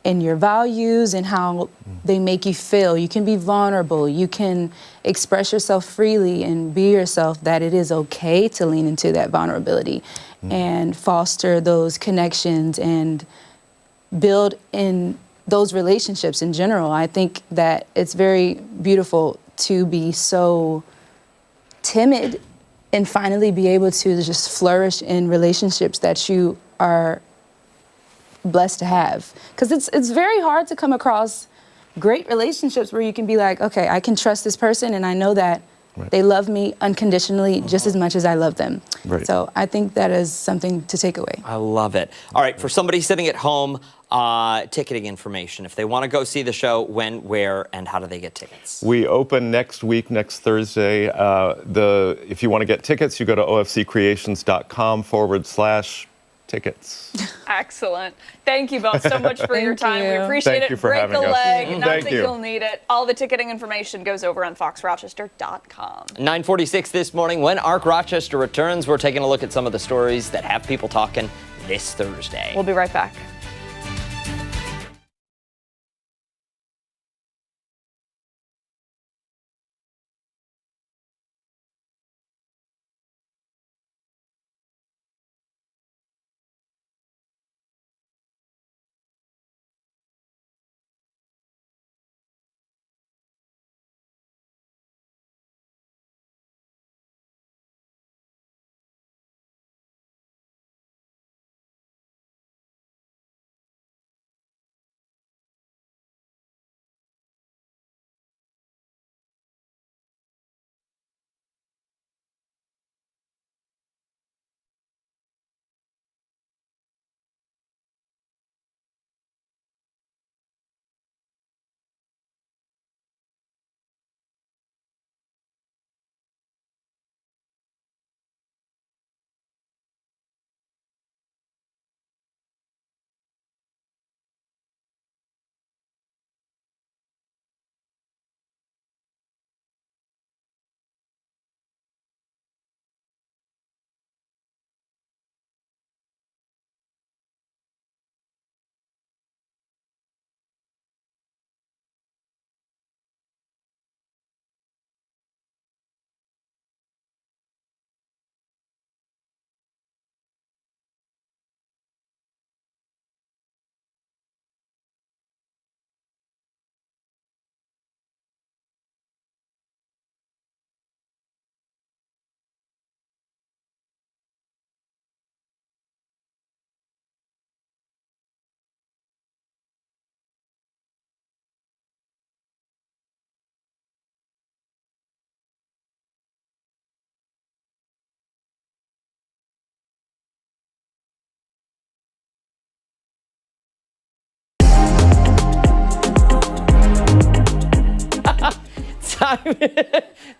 in your values and how they make you feel. You can be vulnerable. You can express yourself freely and be yourself, that it is okay to lean into that vulnerability and foster those connections and build in those relationships in general. I think that it's very beautiful to be so timid and finally be able to just flourish in relationships that you are blessed to have. Because it's very hard to come across great relationships where you can be like, okay, I can trust this person and I know that they love me unconditionally just as much as I love them. Right. So I think that is something to take away. I love it. All right, for somebody sitting at home, ticketing information. If they want to go see the show, when, where, and how do they get tickets? We open next week, next Thursday. If you want to get tickets, you go to ofccreations.com/tickets. Excellent. Thank you both so much for your time. We appreciate Thank it. you for Break having a us. leg. Not Thank that you. you'll need it. All the ticketing information goes over on foxrochester.com. 9:46 this morning. When Ark Rochester returns, we're taking a look at some of the stories that have people talking this Thursday. We'll be right back.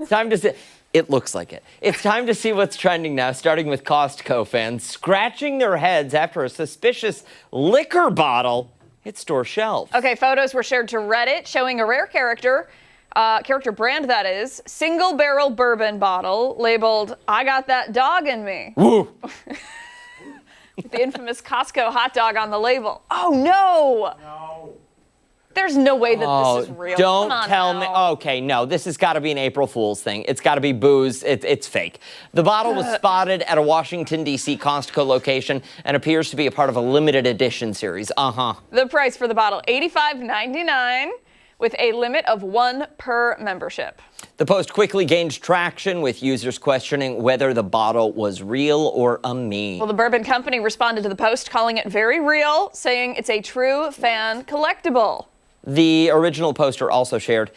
Time to see. It looks like it. It's time to see what's trending now, starting with Costco fans scratching their heads after a suspicious liquor bottle hit store shelves. Okay, photos were shared to Reddit showing a rare character brand that is, single barrel bourbon bottle labeled, "I got that dog in me." Woo! With the infamous Costco hot dog on the label. Oh no! No. There's no way that this is real. Don't Come on tell now. me. Okay, no, this has got to be an April Fool's thing. It's got to be booze. It's fake. The bottle was spotted at a Washington, D.C. Costco location and appears to be a part of a limited edition series. The price for the bottle, $85.99, with a limit of 1 per membership. The post quickly gained traction, with users questioning whether the bottle was real or a meme. Well, the bourbon company responded to the post, calling it very real, saying it's a true fan collectible. The original poster also shared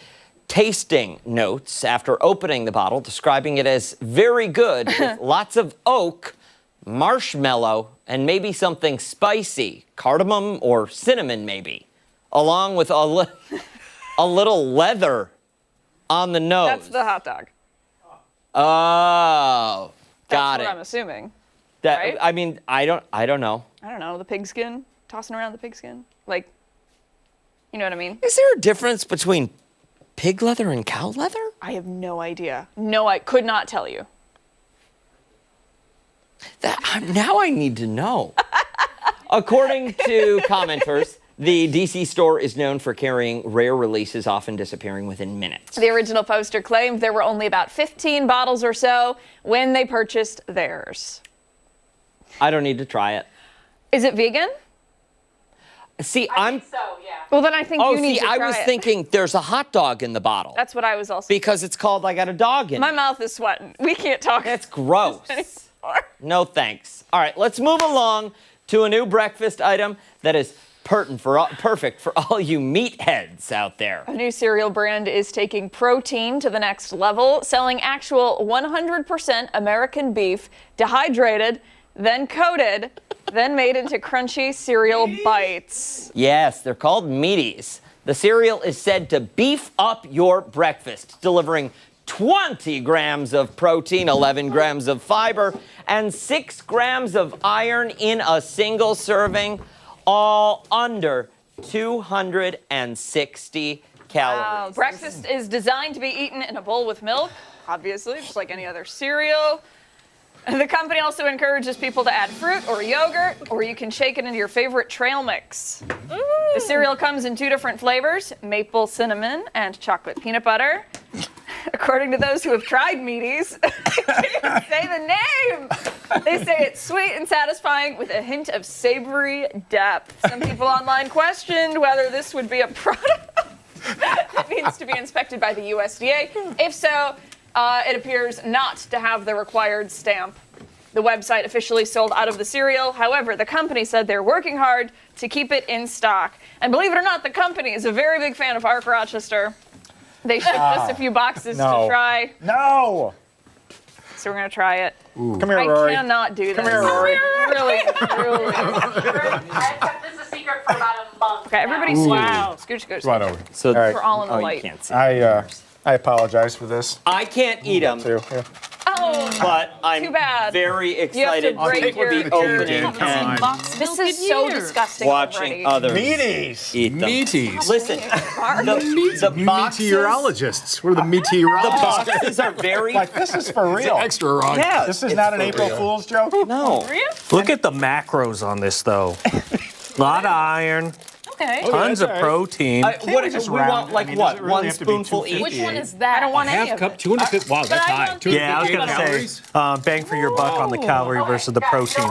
tasting notes after opening the bottle, describing it as very good, with lots of oak, marshmallow, and maybe something spicy, cardamom or cinnamon maybe, along with a little leather on the nose. That's the hot dog. Oh, got That's it. what I'm assuming. That, right? I mean, I don't know. I don't know, the pigskin, tossing around the pigskin. Like, you know what I mean? Is there a difference between pig leather and cow leather? I have no idea. No, I could not tell you. Now I need to know. According to commenters, The DC store is known for carrying rare releases, often disappearing within minutes. The original poster claimed there were only about 15 bottles or so when they purchased theirs. I don't need to try it. Is it vegan? See, Well, then I think you need to try I was it. thinking there's a hot dog in the bottle. That's what I was also. Because it's called I Got a Dog in My it. mouth is sweating. We can't talk. That's gross. No thanks. All right, let's move along to a new breakfast item that is perfect for all you meatheads out there. A new cereal brand is taking protein to the next level, selling actual 100% American beef, dehydrated, then coated, then made into crunchy cereal bites. Yes, they're called Meaties. The cereal is said to beef up your breakfast, delivering 20 grams of protein, 11 grams of fiber, and 6 grams of iron in a single serving, all under 260 calories. Breakfast is designed to be eaten in a bowl with milk, obviously, just like any other cereal. The company also encourages people to add fruit or yogurt, or you can shake it into your favorite trail mix. The cereal comes in 2 different flavors, maple cinnamon and chocolate peanut butter. According to those who have tried Meaties, I can't say the name. They say it's sweet and satisfying with a hint of savory depth. Some people online questioned whether this would be a product that needs to be inspected by the USDA. If so, it appears not to have the required stamp. The website officially sold out of the cereal. However, the company said they're working hard to keep it in stock. And believe it or not, the company is a very big fan of Ark Rochester. They shipped us a few boxes to try. No! So we're going to try it. Come here, Rory. I cannot do this. Come here, Rory. Really. I've kept this a secret for about a month. Okay, everybody scooch. Come on over. So we're all in the light. You can't see. I apologize for this. I can't eat them, Oh, but I'm too bad. very You have to excited break to your be opening and This is so disgusting watching already. others Meaties. eat them. Meaties. Listen, the boxes, Meteorologists. We're the the meteorologists. boxes are very. Like, this is for real. Extra wrong. Yeah, This is it's not an for April real. Fool's joke? No. Look at the macros on this, though. A lot of iron, Okay. tons of protein. What we want, like what? One spoonful each. Which one is that? I don't want any Half of cup, it. 250. Wow, that's high. Yeah, I was going to say, bang for your buck on the calorie versus the protein.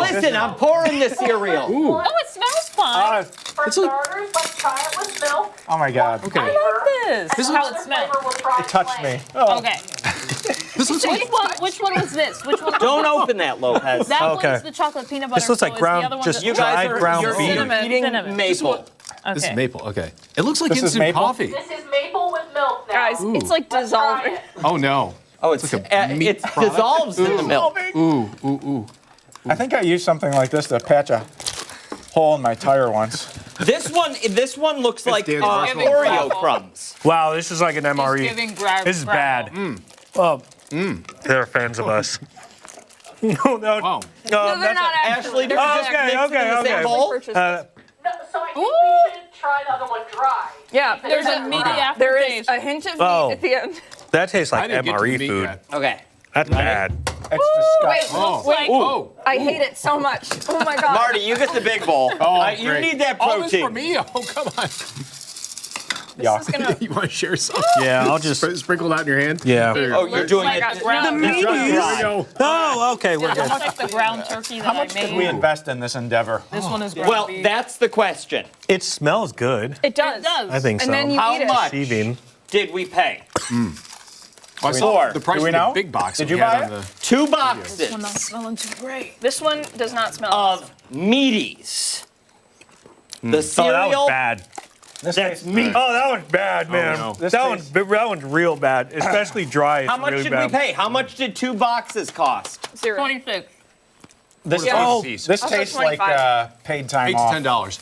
Listen, I'm pouring the cereal. Oh, it smells fine. For starters, let's try it with milk. Oh my God. Okay. I like this. This is how it smells. It touched me. Oh. Okay. This looks like Which one was this? Which one? Don't open that, Lopez. That Okay. one's the chocolate peanut butter. This looks like so is ground- the other one just the- You guys dried are ground you're beef. eating Cinnamon. maple. this is Okay. maple. Okay. It looks like This is instant maple? coffee. This is maple with milk now. Guys, it's like Let's try dissolving. it. Oh no. Oh, it's like a meat it product? dissolves in the milk. Ooh. I think I used something like this to patch a hole in my tire once. This one looks like Dan's Oreo crumbs. Wow, this is like an MRE. giving gra- This is bad. gravel. They're fans of us. No, No, they're not Ashley, did They're you not just Okay, mix it in the okay. same bowl? purchased Uh, this. No, so I think we should try the other one dry. Yeah, See if there's it a does meaty dry. aftertaste. There is a hint of Oh. meat at the end. that tastes I like didn't get to the MRE meat food. yet. Okay. That's bad. It's Wait, disgusting. wait. Oh. I hate it so much. Oh my god. Marty, you get the big bowl. You great. need that All this protein. for me? Oh, come on. Yeah. This is gonna. You want to share some? Yeah, I'll just. Sprinkle that in your hand? Yeah. There you Oh, go. you're doing like it. a ground. There you go. Oh, okay, we're good. It's like the ground turkey that How much I did made. we invest in this endeavor? This one is ground Well, beef. that's the question. It smells good. It does. I think so. And then you How eat it. much Deceiving. did we pay? I saw the price Do of we the know? big box. Did that you we had buy on it? the- 2 boxes Not smelling too great. This one does not smell. of Meaties. The Oh, cereal. that was bad. This That's tastes- meat. Oh, that one's bad, man. no. This That one's real bad, especially dry. It's How much really did bad. we pay? How much did 2 boxes cost? 26. This Yeah. tastes, Piece. this Also tastes like 25. paid time $8 to off. $10.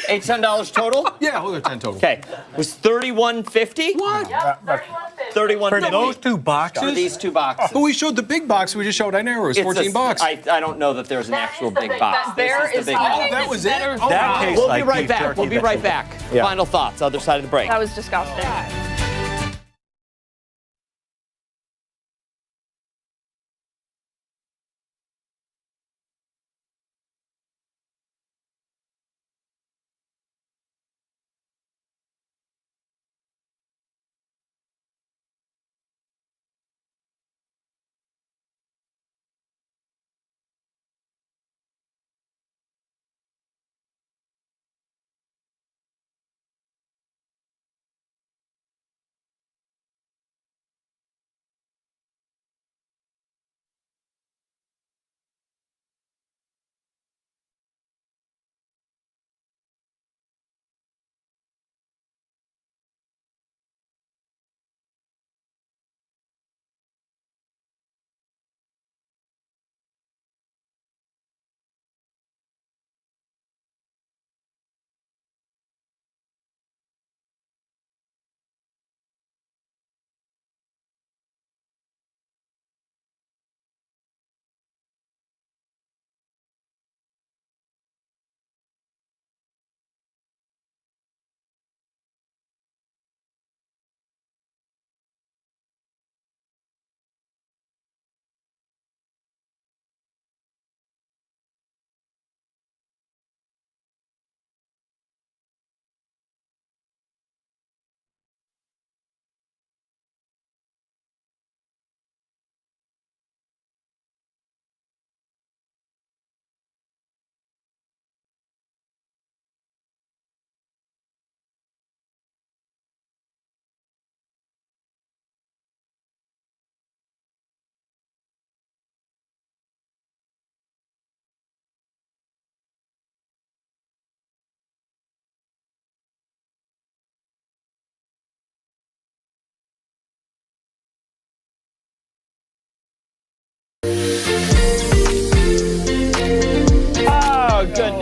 $8, $10 total? Yeah, well, they're 10 total. Okay. Was $31.50? What? Yep, 31.50. For $31.50 those 2 for boxes? these 2 boxes. But we showed the big box. We just showed. I know it was It's 14 bucks. I don't know that there's an actual is the big big box. box. There This is the big I box. think that it's was it? better. Oh, That wow. tastes We'll like be right beef back. jerky. We'll be right back. Yeah. Final thoughts, other side of the break. That was disgusting.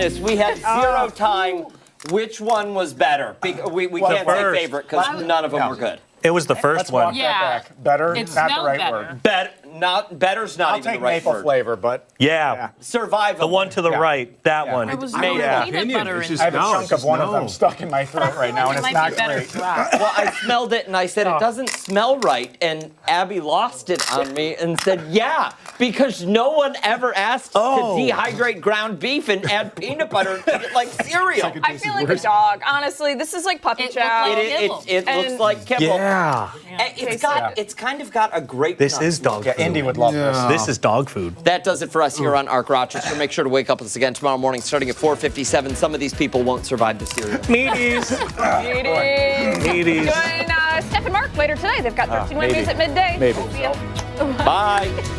goodness, we had zero time. Which one was better? We can't say favorite because none of them were good. It was the first one. Yeah. Better, It not the smelled right better. word. Better's not I'll even take the right maple word. flavor, but Yeah. Survivable. The one to the right, that one. It was Made no up. peanut butter in I have a chunk of one of them stuck in my throat right now, and it's not great. Well, I smelled it and I said, it doesn't smell right. And Abby lost it on me and said, yeah, because no one ever asked to dehydrate ground beef and add peanut butter and eat it like cereal. I feel like a dog. Honestly, this is like puppy chow. It looks like kibble. Yeah. It's kind of got a grape. This is dog food. Indy would love this. This is dog food. That does it for us here on Arc Rochester. Make sure to wake up with us again tomorrow morning starting at 4:57. Some of these people won't survive the cereal. Meaties. Meaties. Join Steph and Mark later today. They've got 13 Wendy's at midday. Maybe. We'll see ya. Bye.